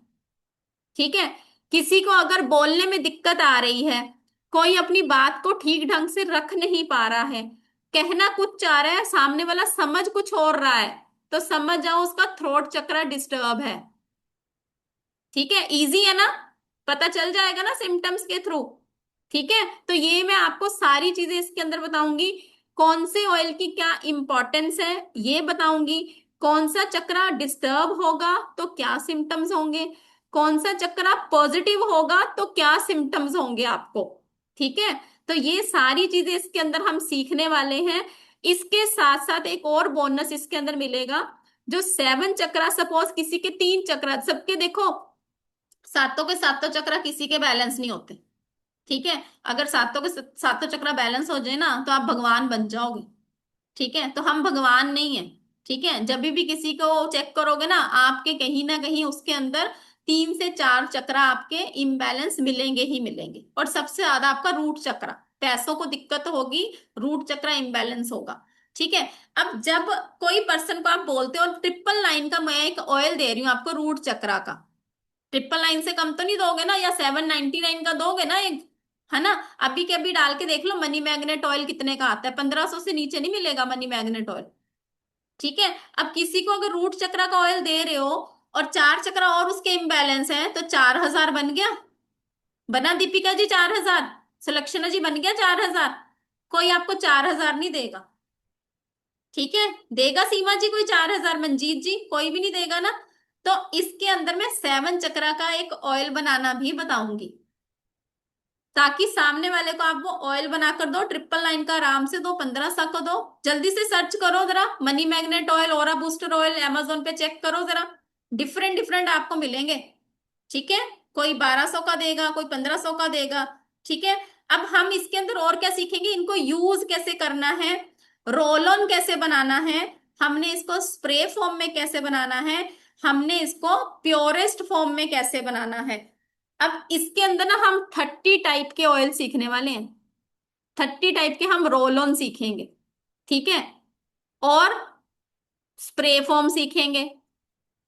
ठीक है। किसी को अगर बोलने में दिक्कत आ रही है, कोई अपनी बात को ठीक ढंग से रख नहीं पा रहा है, कहना कुछ चाह रहा है, सामने वाला समझ कुछ और रहा है, तो समझ जाओ उसका थ्रोट चक्रा डिस्टर्ब है। ठीक है, इजी है ना, पता चल जाएगा ना सिम्टम्स के थ्रू। ठीक है। तो ये मैं आपको सारी चीजें इसके अंदर बताऊंगी, कौन से ऑयल की क्या इंपॉर्टेंस है ये बताऊंगी, कौन सा चक्रा डिस्टर्ब होगा तो क्या सिम्टम्स होंगे, कौन सा चक्रा पॉजिटिव होगा तो क्या सिम्टम्स होंगे आपको। ठीक है। तो ये सारी चीजें इसके अंदर हम सीखने वाले हैं। इसके साथ साथ एक और बोनस इसके अंदर मिलेगा, जो 7 चक्रा, सपोज किसी के 3 चक्रा, सबके देखो सातों के सातों चक्रा किसी के बैलेंस नहीं होते। ठीक है। अगर सातों के सातों चक्रा बैलेंस हो जाए ना, तो आप भगवान बन जाओगे। ठीक है। तो हम भगवान नहीं है। ठीक है। जब भी किसी को चेक करोगे ना, आपके कहीं ना कहीं उसके अंदर 3 से 4 चक्रा आपके इम्बैलेंस मिलेंगे ही मिलेंगे, और सबसे ज्यादा आपका रूट चक्रा, पैसों को दिक्कत होगी, रूट चक्रा इम्बैलेंस होगा। ठीक है। अब जब कोई पर्सन को आप बोलते हो, और 999 का मैं एक ऑयल दे रही हूँ आपको रूट चक्रा का, 999 से कम तो नहीं दोगे ना, या 799 का दोगे ना एक, है ना। अभी के अभी डाल के देख लो, मनी मैग्नेट ऑयल कितने का आता है, 1500 से नीचे नहीं मिलेगा मनी मैग्नेट ऑयल। ठीक है। अब किसी को अगर रूट चक्रा का ऑयल दे रहे हो और 4 चक्रा और उसके इम्बैलेंस है, तो 4000 बन गया, बना दीपिका जी 4000, सुलक्षणा जी बन गया 4000। कोई आपको 4000 नहीं देगा। ठीक है। देगा सीमा जी कोई 4000? मंजीत जी कोई भी नहीं देगा ना। तो इसके अंदर मैं 7 चक्रा का एक ऑयल बनाना भी बताऊंगी, ताकि सामने वाले को आप वो ऑयल बनाकर दो, 999 का आराम से दो, 1500 का दो। जल्दी से सर्च करो जरा, मनी मैग्नेट ऑयल, ओरा बूस्टर ऑयल, अमेजोन पे चेक करो जरा, डिफरेंट डिफरेंट आपको मिलेंगे। ठीक है। कोई 1200 का देगा, कोई 1500 का देगा। ठीक है। अब हम इसके अंदर और क्या सीखेंगे, इनको यूज कैसे करना है, रोल ऑन कैसे बनाना है, हमने इसको स्प्रे फॉर्म में कैसे बनाना है, हमने इसको प्योरेस्ट फॉर्म में कैसे बनाना है। अब इसके अंदर ना हम 30 टाइप के ऑयल सीखने वाले हैं, 30 टाइप के हम रोल ऑन सीखेंगे। ठीक है। और स्प्रे फॉर्म सीखेंगे,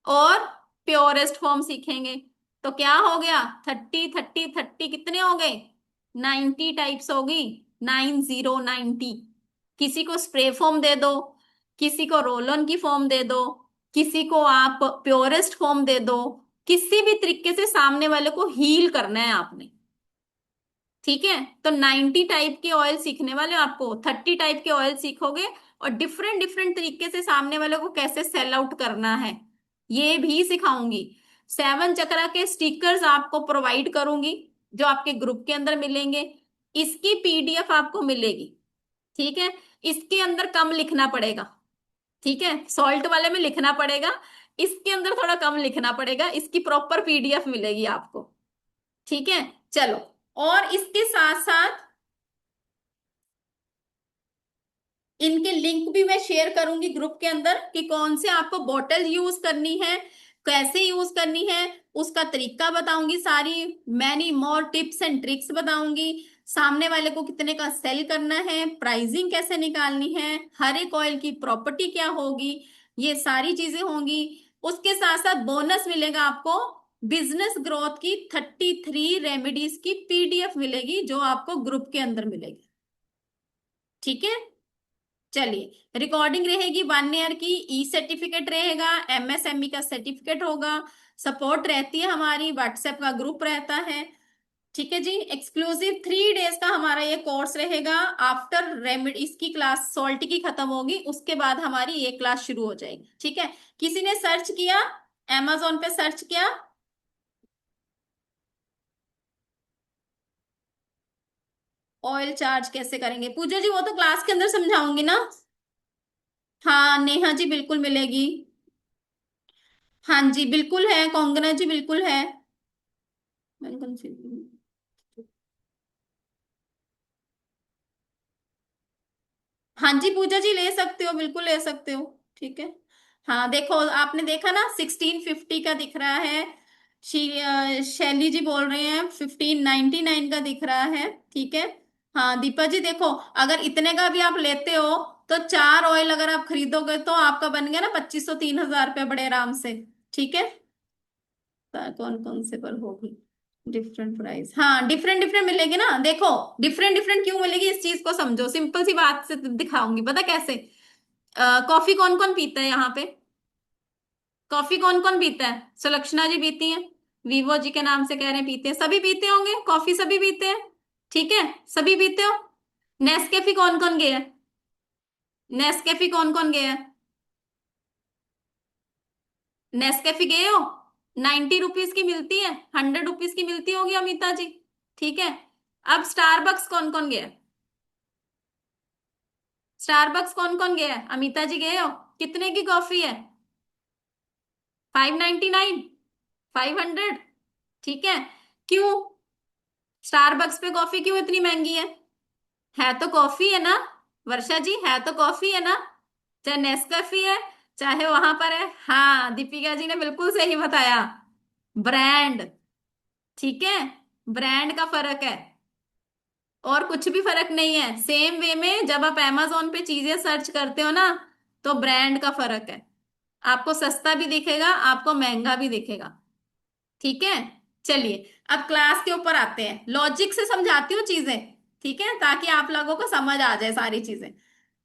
और प्योरेस्ट फॉर्म सीखेंगे। तो क्या हो गया, 30 कितने हो गए, 90 टाइप्स होगी, 90। किसी को स्प्रे फॉर्म दे दो, किसी को रोल ऑन की फॉर्म दे दो, किसी को आप प्योरेस्ट फॉर्म दे दो, किसी भी तरीके से सामने वाले को हील करना है आपने। ठीक है। तो 90 टाइप के ऑयल सीखने वाले हो, आपको 30 टाइप के ऑयल सीखोगे, और डिफरेंट डिफरेंट तरीके से सामने वाले को कैसे सेल आउट करना है ये भी सिखाऊंगी। 7 चक्रा के स्टिकर्स आपको प्रोवाइड करूंगी, जो आपके ग्रुप के अंदर मिलेंगे। इसकी पीडीएफ आपको मिलेगी। ठीक है। इसके अंदर कम लिखना पड़ेगा। ठीक है। सॉल्ट वाले में लिखना पड़ेगा, इसके अंदर थोड़ा कम लिखना पड़ेगा, इसकी प्रॉपर पीडीएफ मिलेगी आपको। ठीक है। चलो, और इसके साथ साथ इनके लिंक भी मैं शेयर करूंगी ग्रुप के अंदर, कि कौन से आपको बॉटल यूज करनी है, कैसे यूज करनी है, उसका तरीका बताऊंगी, सारी many more tips and tricks बताऊंगी। सामने वाले को कितने का सेल करना है, प्राइसिंग कैसे निकालनी है, हर एक ऑयल की प्रॉपर्टी क्या होगी, ये सारी चीजें होंगी। उसके साथ साथ बोनस मिलेगा आपको, बिजनेस ग्रोथ की 33 रेमेडीज की पीडीएफ मिलेगी जो आपको ग्रुप के अंदर मिलेगी। ठीक है, चलिए रिकॉर्डिंग रहेगी 1 ईयर की, ई सर्टिफिकेट रहेगा, एमएसएमई का सर्टिफिकेट होगा, सपोर्ट रहती है हमारी, व्हाट्सएप का ग्रुप रहता है। ठीक है जी, एक्सक्लूसिव 3 डेज का हमारा ये कोर्स रहेगा। आफ्टर रेमेडी इसकी क्लास सॉल्ट की खत्म होगी, उसके बाद हमारी ये क्लास शुरू हो जाएगी। ठीक है, किसी ने सर्च किया, amazon पे सर्च किया? ऑयल चार्ज कैसे करेंगे पूजा जी, वो तो क्लास के अंदर समझाऊंगी ना। हाँ नेहा जी बिल्कुल मिलेगी। हाँ जी बिल्कुल है, कोंगना जी बिल्कुल है। मैंने हाँ जी पूजा जी ले सकते हो, बिल्कुल ले सकते हो। ठीक है, हाँ देखो आपने देखा ना 1650 का दिख रहा है, शैली जी बोल रहे हैं 1599 का दिख रहा है। ठीक है, हाँ दीपा जी देखो, अगर इतने का भी आप लेते हो तो 4 ऑयल अगर आप खरीदोगे तो आपका बन गया ना 2500 3000 रुपये बड़े आराम से। ठीक है, कौन कौन से पर होगी डिफरेंट प्राइस, हाँ डिफरेंट डिफरेंट मिलेगी ना। देखो डिफरेंट डिफरेंट क्यों मिलेगी, इस चीज को समझो, सिंपल सी बात से दिखाऊंगी, पता कैसे। कॉफी कौन कौन पीता है यहाँ पे, कॉफी कौन कौन पीता है, सुलक्षणा जी पीती हैं, वीवो जी के नाम से कह रहे हैं पीते हैं, सभी पीते होंगे कॉफी, सभी पीते हैं। ठीक है, सभी पीते हो। नेस्कैफे कौन कौन गया है, नेस्कैफे कौन कौन गया है, नेस्कैफे गए हो, 90 रुपीज की मिलती है, 100 रुपीज की मिलती होगी अमिता जी। ठीक है, अब स्टारबक्स कौन कौन गया है, स्टारबक्स कौन कौन गया है, अमिता जी गए हो, कितने की कॉफी है, 599, 500। ठीक है, क्यों स्टारबक्स पे कॉफी क्यों इतनी महंगी है तो कॉफी है ना, वर्षा जी है तो कॉफी है ना, चाहे नेस्कैफे है चाहे वहां पर है। हाँ दीपिका जी ने बिल्कुल सही बताया, ब्रांड। ठीक है, ब्रांड का फर्क है, और कुछ भी फर्क नहीं है। सेम वे में जब आप amazon पे चीजें सर्च करते हो ना, तो ब्रांड का फर्क है, आपको सस्ता भी दिखेगा, आपको महंगा भी दिखेगा। ठीक है, चलिए अब क्लास के ऊपर आते हैं, लॉजिक से समझाती हूँ चीजें। ठीक है, ताकि आप लोगों को समझ आ जाए सारी चीजें।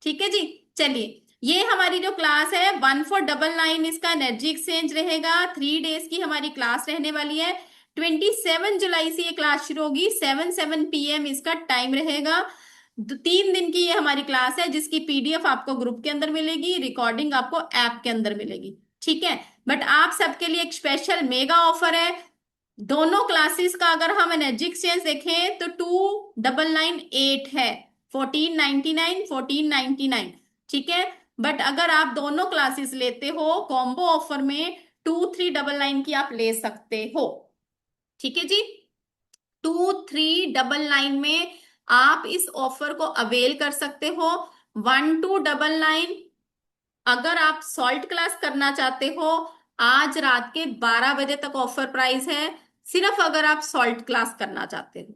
ठीक है जी, चलिए ये हमारी जो क्लास है 1499 इसका एनर्जी एक्सचेंज रहेगा, 3 डेज की हमारी क्लास रहने वाली है। 27 जुलाई से ये क्लास शुरू होगी, 7 7 PM इसका टाइम रहेगा। 3 दिन की ये हमारी क्लास है, जिसकी पीडीएफ आपको ग्रुप के अंदर मिलेगी, रिकॉर्डिंग आपको ऐप के अंदर मिलेगी। ठीक है, बट आप सबके लिए एक स्पेशल मेगा ऑफर है। दोनों क्लासेस का अगर हम एनर्जी एक्सचेंज देखें तो 2998 है, 1499 1499। ठीक है, बट अगर आप दोनों क्लासेस लेते हो कॉम्बो ऑफर में 2399 की आप ले सकते हो। ठीक है जी, 2399 में आप इस ऑफर को अवेल कर सकते हो। 1299 अगर आप सॉल्ट क्लास करना चाहते हो, आज रात के 12 बजे तक ऑफर प्राइस है, सिर्फ अगर आप सॉल्ट क्लास करना चाहते हो।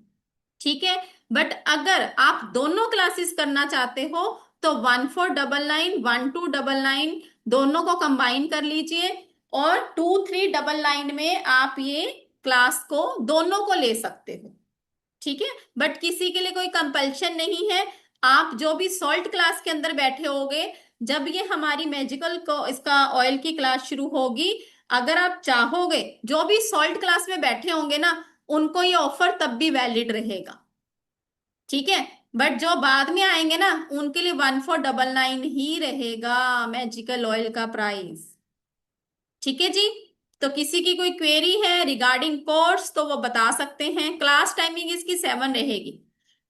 ठीक है, बट अगर आप दोनों क्लासेस करना चाहते हो तो 1499 1299 दोनों को कंबाइन कर लीजिए, और 2399 में आप ये क्लास को दोनों को ले सकते हो। ठीक है, बट किसी के लिए कोई कंपल्शन नहीं है, आप जो भी सॉल्ट क्लास के अंदर बैठे होगे, जब ये हमारी मैजिकल को इसका ऑयल की क्लास शुरू होगी, अगर आप चाहोगे जो भी सॉल्ट क्लास में बैठे होंगे ना, उनको ये ऑफर तब भी वैलिड रहेगा। ठीक है, बट जो बाद में आएंगे ना, उनके लिए 1499 ही रहेगा मैजिकल ऑयल का प्राइस। ठीक है जी, तो किसी की कोई क्वेरी है रिगार्डिंग कोर्स तो वो बता सकते हैं। क्लास टाइमिंग इसकी 7 रहेगी।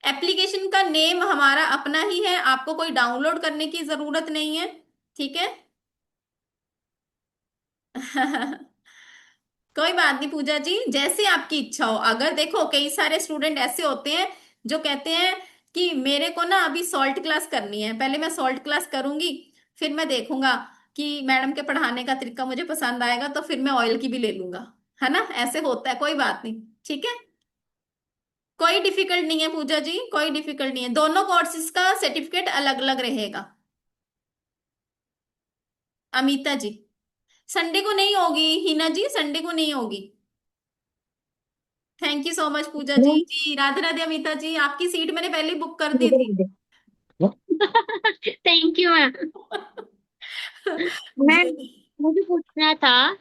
एप्लीकेशन का नेम हमारा अपना ही है, आपको कोई डाउनलोड करने की जरूरत नहीं है। ठीक है कोई बात नहीं पूजा जी, जैसे आपकी इच्छा हो। अगर देखो कई सारे स्टूडेंट ऐसे होते हैं जो कहते हैं कि मेरे को ना अभी सॉल्ट क्लास करनी है, पहले मैं सॉल्ट क्लास करूंगी, फिर मैं देखूंगा कि मैडम के पढ़ाने का तरीका मुझे पसंद आएगा तो फिर मैं ऑयल की भी ले लूंगा, है ना, ऐसे होता है, कोई बात नहीं। ठीक है, कोई डिफिकल्ट नहीं है पूजा जी, कोई डिफिकल्ट नहीं है, दोनों कोर्सेज का सर्टिफिकेट अलग अलग रहेगा। अमिता जी संडे को नहीं होगी, हिना जी संडे को नहीं होगी। थैंक यू सो मच पूजा जी। जी राधे राधे अमिता जी, आपकी सीट मैंने पहले बुक कर दी थी। Thank you ma'am. मैम जी मुझे पूछना था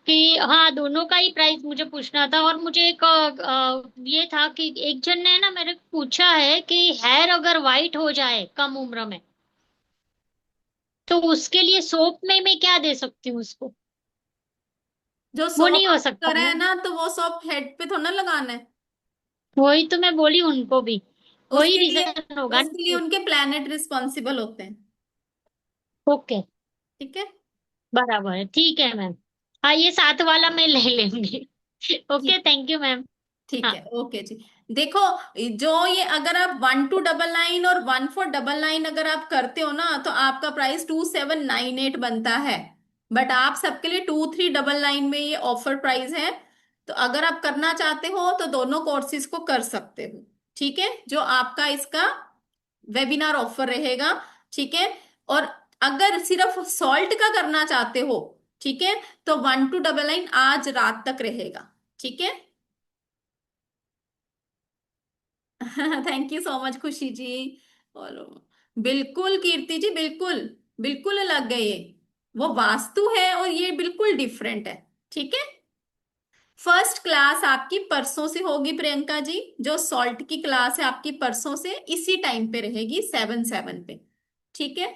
कि हाँ दोनों का ही प्राइस मुझे पूछना था, और मुझे एक ये था कि एक जन ने ना मेरे को पूछा है कि हेयर अगर वाइट हो जाए कम उम्र में तो उसके लिए सोप में मैं क्या दे सकती हूँ उसको? जो वो सॉप नहीं हो आप सकता करा ना? है ना, तो वो सॉप हेड पे थोड़ा ना लगाना है। वही तो मैं बोली उनको भी, वही उसके लिए रीजन होगा उसके लिए ना। उनके प्लैनेट रिस्पॉन्सिबल होते हैं। ओके, ठीक है। बराबर है, ठीक है मैम। हाँ ये साथ वाला मैं ले लेंगी। ओके ठीक है। Thank you ma'am. ठीक हाँ है ओके जी। देखो, जो ये अगर आप 1299 और 1499 अगर आप करते हो ना, तो आपका प्राइस 2798 बनता है। बट आप सबके लिए 2399 में ये ऑफर प्राइस है। तो अगर आप करना चाहते हो तो दोनों कोर्सेज को कर सकते हो। ठीक है, जो आपका इसका वेबिनार ऑफर रहेगा। ठीक है। और अगर सिर्फ सॉल्ट का करना चाहते हो, ठीक है, तो 1299 आज रात तक रहेगा। ठीक है। थैंक यू सो मच खुशी जी। और बिल्कुल कीर्ति जी, बिल्कुल बिल्कुल अलग है ये। वो वास्तु है और ये बिल्कुल डिफरेंट है। ठीक है। फर्स्ट क्लास आपकी परसों से होगी प्रियंका जी, जो सॉल्ट की क्लास है आपकी परसों से इसी टाइम पे रहेगी 7/7 पे। ठीक है।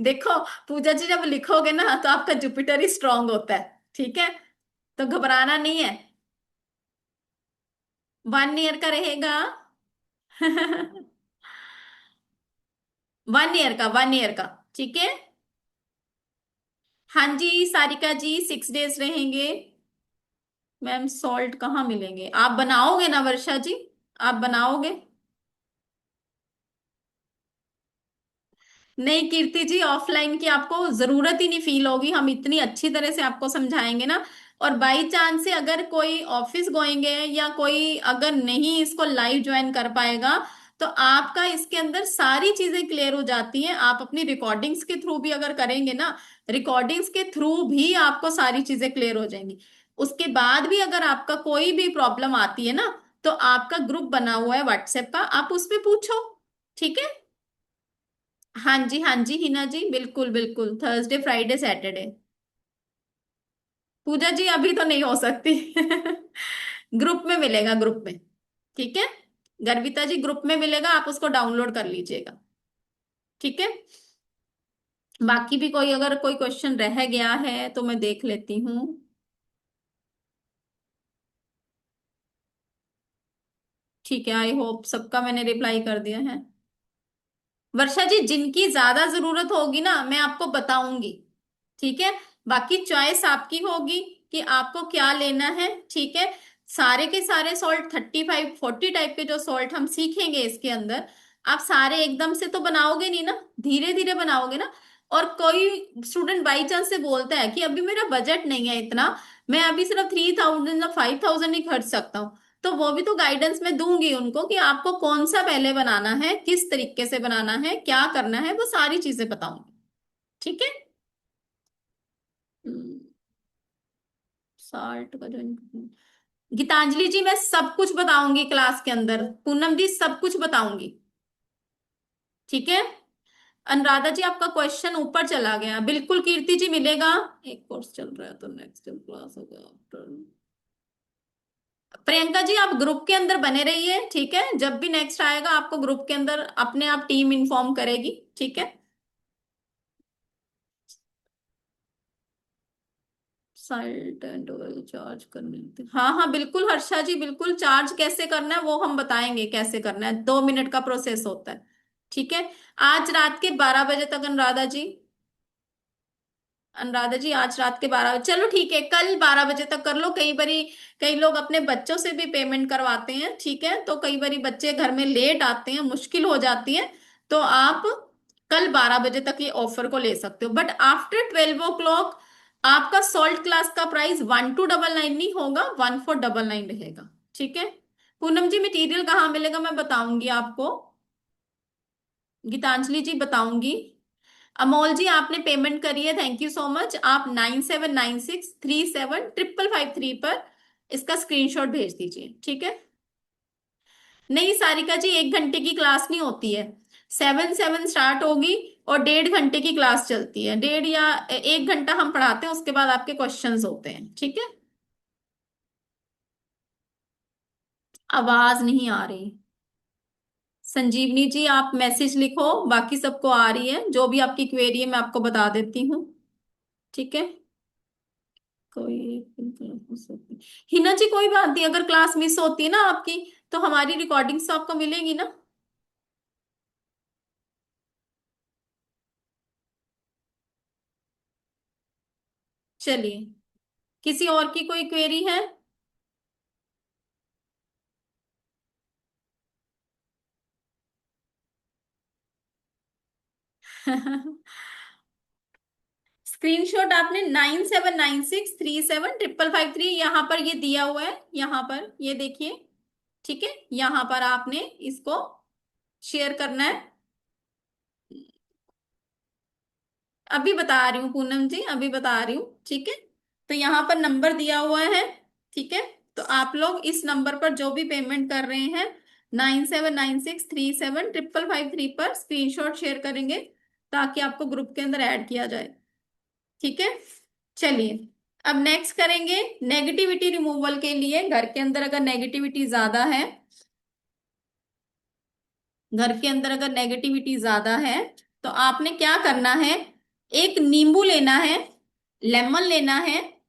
देखो पूजा जी, जब लिखोगे ना तो आपका जुपिटर ही स्ट्रांग होता है। ठीक है, तो घबराना नहीं है। 1 ईयर का रहेगा। 1 ईयर का, 1 ईयर का। ठीक है। हाँ जी सारिका जी, 6 डेज रहेंगे। मैम सॉल्ट कहाँ मिलेंगे, आप बनाओगे ना वर्षा जी, आप बनाओगे? नहीं कीर्ति जी, ऑफलाइन की आपको जरूरत ही नहीं फील होगी, हम इतनी अच्छी तरह से आपको समझाएंगे ना। और बाई चांस से अगर कोई ऑफिस गोइंग है या कोई अगर नहीं इसको लाइव ज्वाइन कर पाएगा, तो आपका इसके अंदर सारी चीजें क्लियर हो जाती हैं। आप अपनी रिकॉर्डिंग्स के थ्रू भी अगर करेंगे ना, रिकॉर्डिंग्स के थ्रू भी आपको सारी चीजें क्लियर हो जाएंगी। उसके बाद भी अगर आपका कोई भी प्रॉब्लम आती है ना, तो आपका ग्रुप बना हुआ है व्हाट्सएप का, आप उस पे पूछो। ठीक है। हाँ जी हाँ जी हिना जी, बिल्कुल बिल्कुल, थर्सडे फ्राइडे सैटरडे। पूजा जी अभी तो नहीं हो सकती। ग्रुप में मिलेगा, ग्रुप में। ठीक है। गर्विता जी ग्रुप में मिलेगा, आप उसको डाउनलोड कर लीजिएगा। ठीक है। बाकी भी कोई अगर कोई क्वेश्चन रह गया है तो मैं देख लेती हूँ। ठीक है, आई होप सबका मैंने रिप्लाई कर दिया है। वर्षा जी जिनकी ज्यादा जरूरत होगी ना, मैं आपको बताऊंगी। ठीक है। बाकी चॉइस आपकी होगी कि आपको क्या लेना है। ठीक है। सारे के सारे सॉल्ट 35-40 टाइप के जो सॉल्ट हम सीखेंगे इसके अंदर, आप सारे एकदम से तो बनाओगे नहीं ना, धीरे धीरे बनाओगे ना। और कोई स्टूडेंट बाई चांस से बोलता है कि अभी मेरा बजट नहीं है इतना, मैं अभी सिर्फ 3000 या 5000 ही खर्च सकता हूँ, तो वो भी तो गाइडेंस मैं दूंगी उनको कि आपको कौन सा पहले बनाना है, किस तरीके से बनाना है, क्या करना है, वो सारी चीजें बताऊंगी। ठीक है। साल्ट का जो गीतांजलि जी, मैं सब कुछ बताऊंगी क्लास के अंदर, पूनम जी सब कुछ बताऊंगी। ठीक है। अनुराधा जी आपका क्वेश्चन ऊपर चला गया, बिल्कुल कीर्ति जी मिलेगा। एक कोर्स चल रहा है तो नेक्स्ट क्लास होगा आफ्टर। प्रियंका जी आप ग्रुप के अंदर बने रहिए। ठीक है, जब भी नेक्स्ट आएगा आपको ग्रुप के अंदर अपने आप टीम इन्फॉर्म करेगी। ठीक है। साइट एंड ऑयल चार्ज करने हाँ हाँ बिल्कुल हर्षा जी, बिल्कुल चार्ज कैसे करना है वो हम बताएंगे, कैसे करना है, 2 मिनट का प्रोसेस होता है। ठीक है। आज रात के 12 बजे तक अनुराधा जी, अनुराधा जी आज रात के 12 बजे, चलो ठीक है कल 12 बजे तक कर लो। कई बारी कई लोग अपने बच्चों से भी पेमेंट करवाते हैं। ठीक है, तो कई बारी बच्चे घर में लेट आते हैं, मुश्किल हो जाती है, तो आप कल 12 बजे तक ये ऑफर को ले सकते हो। बट आफ्टर 12 o'clock आपका सॉल्ट क्लास का प्राइस 1299 नहीं होगा, 1499 रहेगा। ठीक है। पूनम जी मटेरियल कहाँ मिलेगा मैं बताऊंगी आपको। गीतांजलि जी बताऊंगी। अमोल जी आपने पेमेंट करी है, थैंक यू सो मच। आप 9796375553 पर इसका स्क्रीनशॉट भेज दीजिए, ठीक है। नहीं सारिका जी 1 घंटे की क्लास नहीं होती है, 7 स्टार्ट होगी और 1.5 घंटे की क्लास चलती है। 1.5 या 1 घंटा हम पढ़ाते हैं, उसके बाद आपके क्वेश्चंस होते हैं, ठीक है। आवाज नहीं आ रही। संजीवनी जी आप मैसेज लिखो, बाकी सबको आ रही है। जो भी आपकी क्वेरी है मैं आपको बता देती हूँ, ठीक है। कोई हिना जी कोई बात नहीं, अगर क्लास मिस होती है ना आपकी तो हमारी रिकॉर्डिंग्स तो आपको मिलेगी ना। चलिए, किसी और की कोई क्वेरी है? स्क्रीनशॉट आपने 9796375553 यहाँ पर ये दिया हुआ है, यहाँ पर ये देखिए, ठीक है। यहाँ पर आपने इसको शेयर करना है। अभी बता रही हूँ पूनम जी, अभी बता रही हूँ, ठीक है। तो यहाँ पर नंबर दिया हुआ है, ठीक है। तो आप लोग इस नंबर पर जो भी पेमेंट कर रहे हैं 9796375553 पर स्क्रीनशॉट शेयर करेंगे ताकि आपको ग्रुप के अंदर ऐड किया जाए, ठीक है। चलिए, अब नेक्स्ट करेंगे नेगेटिविटी रिमूवल के लिए। घर के अंदर अगर नेगेटिविटी ज्यादा है, घर के अंदर अगर नेगेटिविटी ज्यादा है तो आपने क्या करना है, एक नींबू लेना है, लेमन लेना है।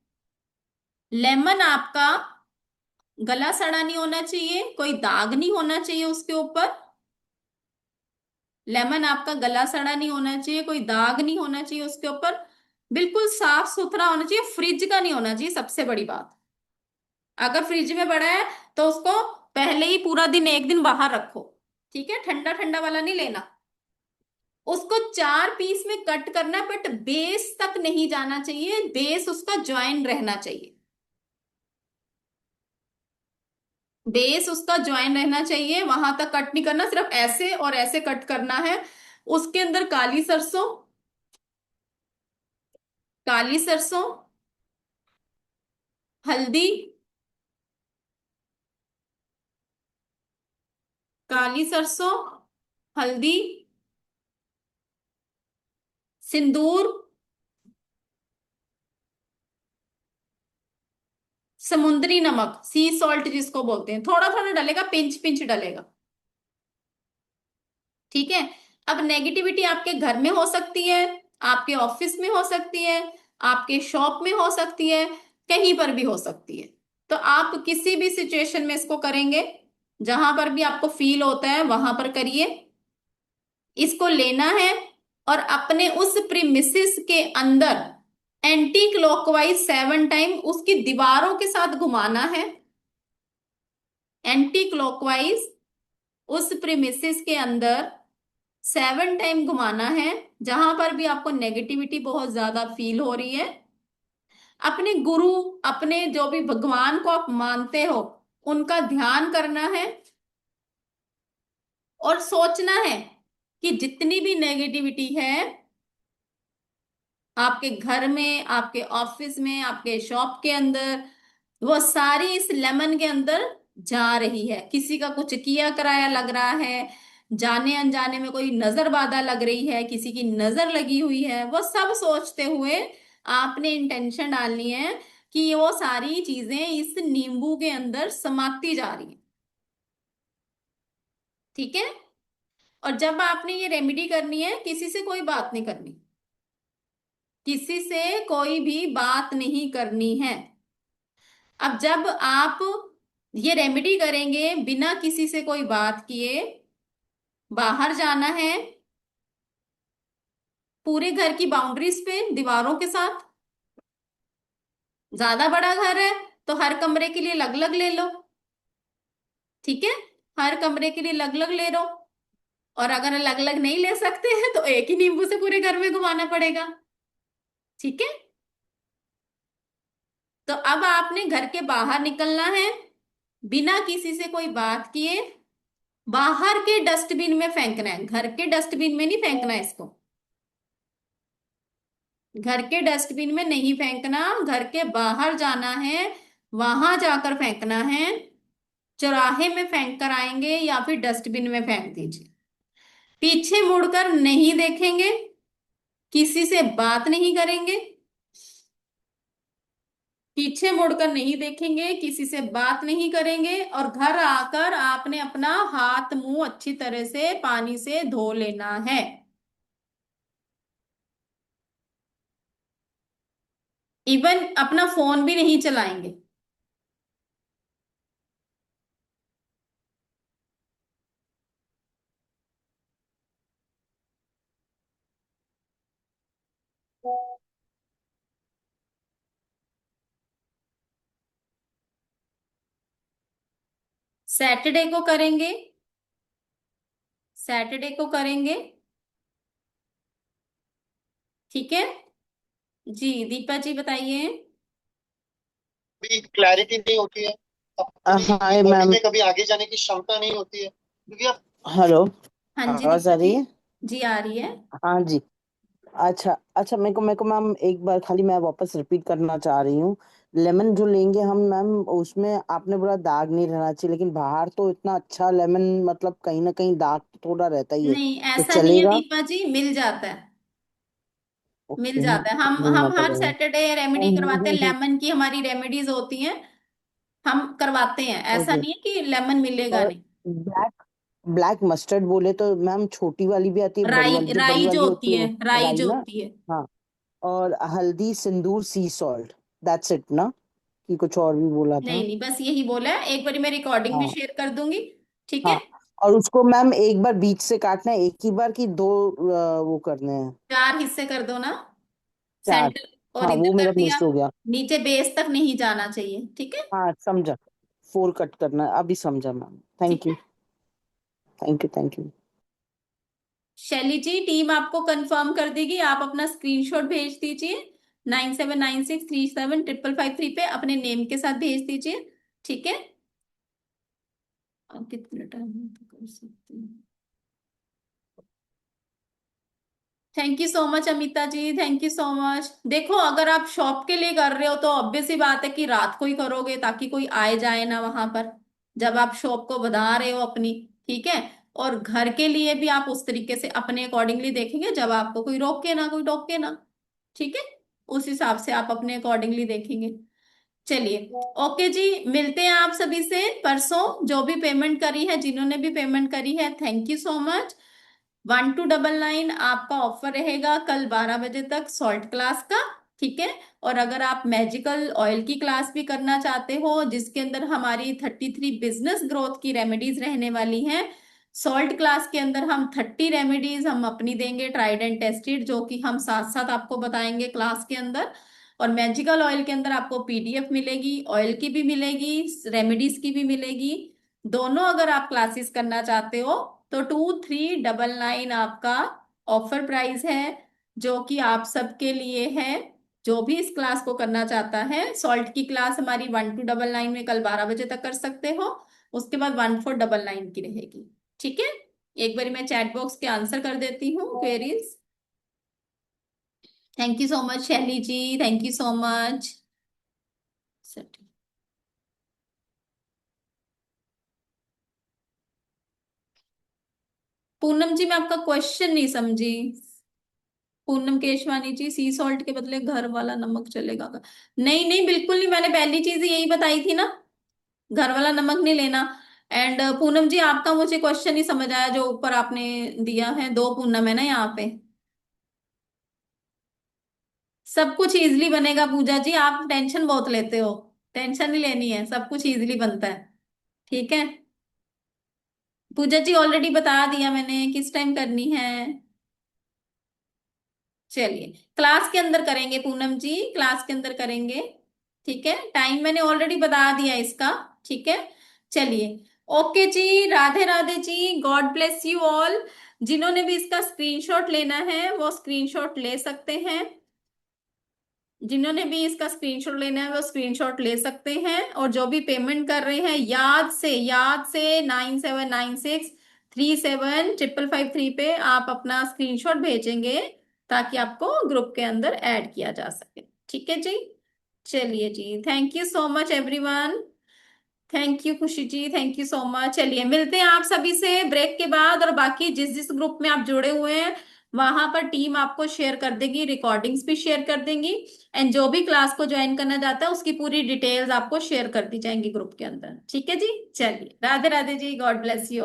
लेमन आपका गला सड़ा नहीं होना चाहिए, कोई दाग नहीं होना चाहिए उसके ऊपर। लेमन आपका गला सड़ा नहीं होना चाहिए, कोई दाग नहीं होना चाहिए उसके ऊपर, बिल्कुल साफ सुथरा होना चाहिए, फ्रिज का नहीं होना चाहिए सबसे बड़ी बात। अगर फ्रिज में पड़ा है तो उसको पहले ही पूरा दिन, एक दिन बाहर रखो, ठीक है। ठंडा ठंडा वाला नहीं लेना। उसको 4 पीस में कट करना है, बट बेस तक नहीं जाना चाहिए, बेस उसका ज्वाइन रहना चाहिए। बेस उसका ज्वाइन रहना चाहिए, वहां तक कट नहीं करना, सिर्फ ऐसे और ऐसे कट करना है। उसके अंदर काली सरसों, काली सरसों, हल्दी, काली सरसों, हल्दी, सिंदूर, समुद्री नमक, सी सॉल्ट जिसको बोलते हैं, थोड़ा थोड़ा डलेगा, पिंच पिंच डलेगा, ठीक है। अब नेगेटिविटी आपके घर में हो सकती है, आपके ऑफिस में हो सकती है, आपके शॉप में हो सकती है, कहीं पर भी हो सकती है। तो आप किसी भी सिचुएशन में इसको करेंगे, जहां पर भी आपको फील होता है वहां पर करिए। इसको लेना है और अपने उस प्रीमिसिस के अंदर एंटी क्लॉकवाइज 7 टाइम उसकी दीवारों के साथ घुमाना है। एंटी क्लॉकवाइज उस प्रीमिसिस के अंदर 7 टाइम घुमाना है, जहां पर भी आपको नेगेटिविटी बहुत ज्यादा फील हो रही है। अपने गुरु, अपने जो भी भगवान को आप मानते हो उनका ध्यान करना है और सोचना है कि जितनी भी नेगेटिविटी है आपके घर में, आपके ऑफिस में, आपके शॉप के अंदर, वो सारी इस लेमन के अंदर जा रही है। किसी का कुछ किया कराया लग रहा है, जाने अनजाने में कोई नजर बाधा लग रही है, किसी की नजर लगी हुई है, वो सब सोचते हुए आपने इंटेंशन डालनी है कि वो सारी चीजें इस नींबू के अंदर समाती जा रही है, ठीक है। और जब आपने ये रेमेडी करनी है, किसी से कोई बात नहीं करनी, किसी से कोई भी बात नहीं करनी है। अब जब आप ये रेमेडी करेंगे बिना किसी से कोई बात किए, बाहर जाना है पूरे घर की बाउंड्रीज पे दीवारों के साथ। ज्यादा बड़ा घर है तो हर कमरे के लिए अलग अलग ले लो, ठीक है। हर कमरे के लिए अलग अलग ले लो, और अगर अलग अलग नहीं ले सकते हैं तो एक ही नींबू से पूरे घर में घुमाना पड़ेगा, ठीक है। तो अब आपने घर के बाहर निकलना है, बिना किसी से कोई बात किए बाहर के डस्टबिन में फेंकना है, घर के डस्टबिन में नहीं फेंकना है इसको। घर के डस्टबिन में नहीं फेंकना, घर के बाहर जाना है, वहां जाकर फेंकना है। चौराहे में फेंक कर आएंगे या फिर डस्टबिन में फेंक दीजिए। पीछे मुड़कर नहीं देखेंगे, किसी से बात नहीं करेंगे। पीछे मुड़कर नहीं देखेंगे, किसी से बात नहीं करेंगे, और घर आकर आपने अपना हाथ मुंह अच्छी तरह से पानी से धो लेना है। इवन अपना फोन भी नहीं चलाएंगे। सैटरडे को करेंगे, सैटरडे को करेंगे, ठीक है जी। दीपा जी बताइए। भी क्लैरिटी नहीं होती है, अपनी हाय बॉडी मैम। में कभी आगे जाने की क्षमता नहीं होती है, क्योंकि आप हेलो, हाँ जी आवाज दीपा आ जी। रही है? जी आ रही है। हाँ जी। अच्छा अच्छा, मेरे को मैम एक बार खाली मैं वापस रिपीट करना चाह रही हूँ। लेमन जो लेंगे हम मैम, उसमें आपने बोला दाग नहीं रहना चाहिए, लेकिन बाहर तो इतना अच्छा लेमन, मतलब कहीं ना कहीं दाग तो थोड़ा रहता ही है, नहीं तो ऐसा नहीं है चलेगा? दीपा जी, मिल जाता है। मिल ओके। जाता है। हम ढूंढना हम हर पड़ेगा। सैटरडे रेमेडी करवाते हैं, लेमन की हमारी रेमेडीज होती हैं, हम करवाते हैं। ऐसा ओके। नहीं है कि लेमन मिलेगा और नहीं। ब्लैक ब्लैक मस्टर्ड बोले तो मैम छोटी वाली भी आती है, बड़ी राई, वाली जो बड़ी राई जो वाली होती होती है है, वो राई राई जो ना? होती है। हाँ। और हल्दी, सिंदूर, सी सॉल्ट, दैट्स इट ना? कि कुछ और भी बोला नहीं था? नहीं, बस यही बोला है। एक बार मैं रिकॉर्डिंग भी हाँ शेयर कर दूंगी, ठीक है। हाँ। और उसको मैम एक बार बीच से काटना है, एक ही बार की दो वो करने हैं? 4 हिस्से कर दो ना, 4? सेंटर और हाँ, वो इधर मेरा कर दिया। मिस हो गया। नीचे बेस तक नहीं जाना चाहिए, ठीक है। हाँ समझा। 4 कट करना है, अभी समझा मैम। ठीक थैंक यू। है। Thank you. Thank you. शैली जी टीम आपको कंफर्म कर देगी, आप अपना स्क्रीनशॉट भेज दीजिए। 9796375553 पे अपने नेम के साथ भेज दीजिए, ठीक है। और कितना टाइम कर सकते हैं। Thank you so much Amita ji, thank you so much. देखो अगर आप शॉप के लिए कर रहे हो तो ऑब्वियस ही बात है कि रात को ही करोगे, ताकि कोई आए जाए ना वहां पर, जब आप शॉप को बधा रहे हो अपनी, ठीक है। और घर के लिए भी आप उस तरीके से अपने अकॉर्डिंगली देखेंगे, जब आपको कोई रोके ना, कोई टोके ना, ठीक है। उस हिसाब से आप अपने अकॉर्डिंगली देखेंगे। चलिए, ओके जी, मिलते हैं आप सभी से परसों। जो भी पेमेंट करी है, जिन्होंने भी पेमेंट करी है, थैंक यू सो मच। 1299 आपका ऑफर रहेगा कल 12 बजे तक सॉल्ट क्लास का, ठीक है। और अगर आप मैजिकल ऑयल की क्लास भी करना चाहते हो, जिसके अंदर हमारी 33 बिजनेस ग्रोथ की रेमेडीज रहने वाली हैं, सॉल्ट क्लास के अंदर हम 30 रेमेडीज हम अपनी देंगे, ट्राइड एंड टेस्टेड, जो कि हम साथ साथ आपको बताएंगे क्लास के अंदर। और मैजिकल ऑयल के अंदर आपको पीडीएफ मिलेगी, ऑयल की भी मिलेगी, रेमेडीज की भी मिलेगी। दोनों अगर आप क्लासेस करना चाहते हो तो 2399 आपका ऑफर प्राइस है, जो कि आप सबके लिए है। जो भी इस क्लास को करना चाहता है, सॉल्ट की क्लास हमारी 1299 में कल 12 बजे तक कर सकते हो। उसके बाद 1499 की रहेगी, ठीक है। एक बार मैं चैट बॉक्स के आंसर कर देती हूँ queries. Thank you so much Shaily ji, thank you so much. Poonam ji मैं आपका क्वेश्चन नहीं समझी। पूनम केशवानी जी, सी सॉल्ट के बदले घर वाला नमक चलेगा क्या? नहीं नहीं, बिल्कुल नहीं, मैंने पहली चीज ही यही बताई थी ना, घर वाला नमक नहीं लेना। एंड पूनम जी आपका मुझे क्वेश्चन नहीं समझ आया जो ऊपर आपने दिया है। 2 पूनम है ना यहाँ पे। सब कुछ इजीली बनेगा पूजा जी, आप टेंशन बहुत लेते हो। टेंशन नहीं लेनी है, सब कुछ इजीली बनता है, ठीक है। पूजा जी ऑलरेडी बता दिया मैंने किस टाइम करनी है। चलिए, क्लास के अंदर करेंगे पूनम जी, क्लास के अंदर करेंगे, ठीक है। टाइम मैंने ऑलरेडी बता दिया इसका, ठीक है। चलिए, ओके जी, Radhe Radhe ji, god bless you all. जिन्होंने भी इसका स्क्रीनशॉट लेना है वो स्क्रीनशॉट ले सकते हैं। जिन्होंने भी इसका स्क्रीनशॉट लेना है वो स्क्रीनशॉट ले सकते हैं, और जो भी पेमेंट कर रहे हैं याद से 9796375553 पे आप अपना स्क्रीनशॉट भेजेंगे, ताकि आपको ग्रुप के अंदर ऐड किया जा सके। ठीक है जी, चलिए जी, thank you so much everyone. Thank you Khushi ji, thank you so much. चलिए मिलते हैं आप सभी से ब्रेक के बाद, और बाकी जिस जिस ग्रुप में आप जुड़े हुए हैं वहां पर टीम आपको शेयर कर देगी, रिकॉर्डिंग्स भी शेयर कर देंगी, एंड जो भी क्लास को ज्वाइन करना चाहता है उसकी पूरी डिटेल्स आपको शेयर कर दी जाएंगी ग्रुप के अंदर। ठीक है जी, चलिए Radhe Radhe ji, god bless you.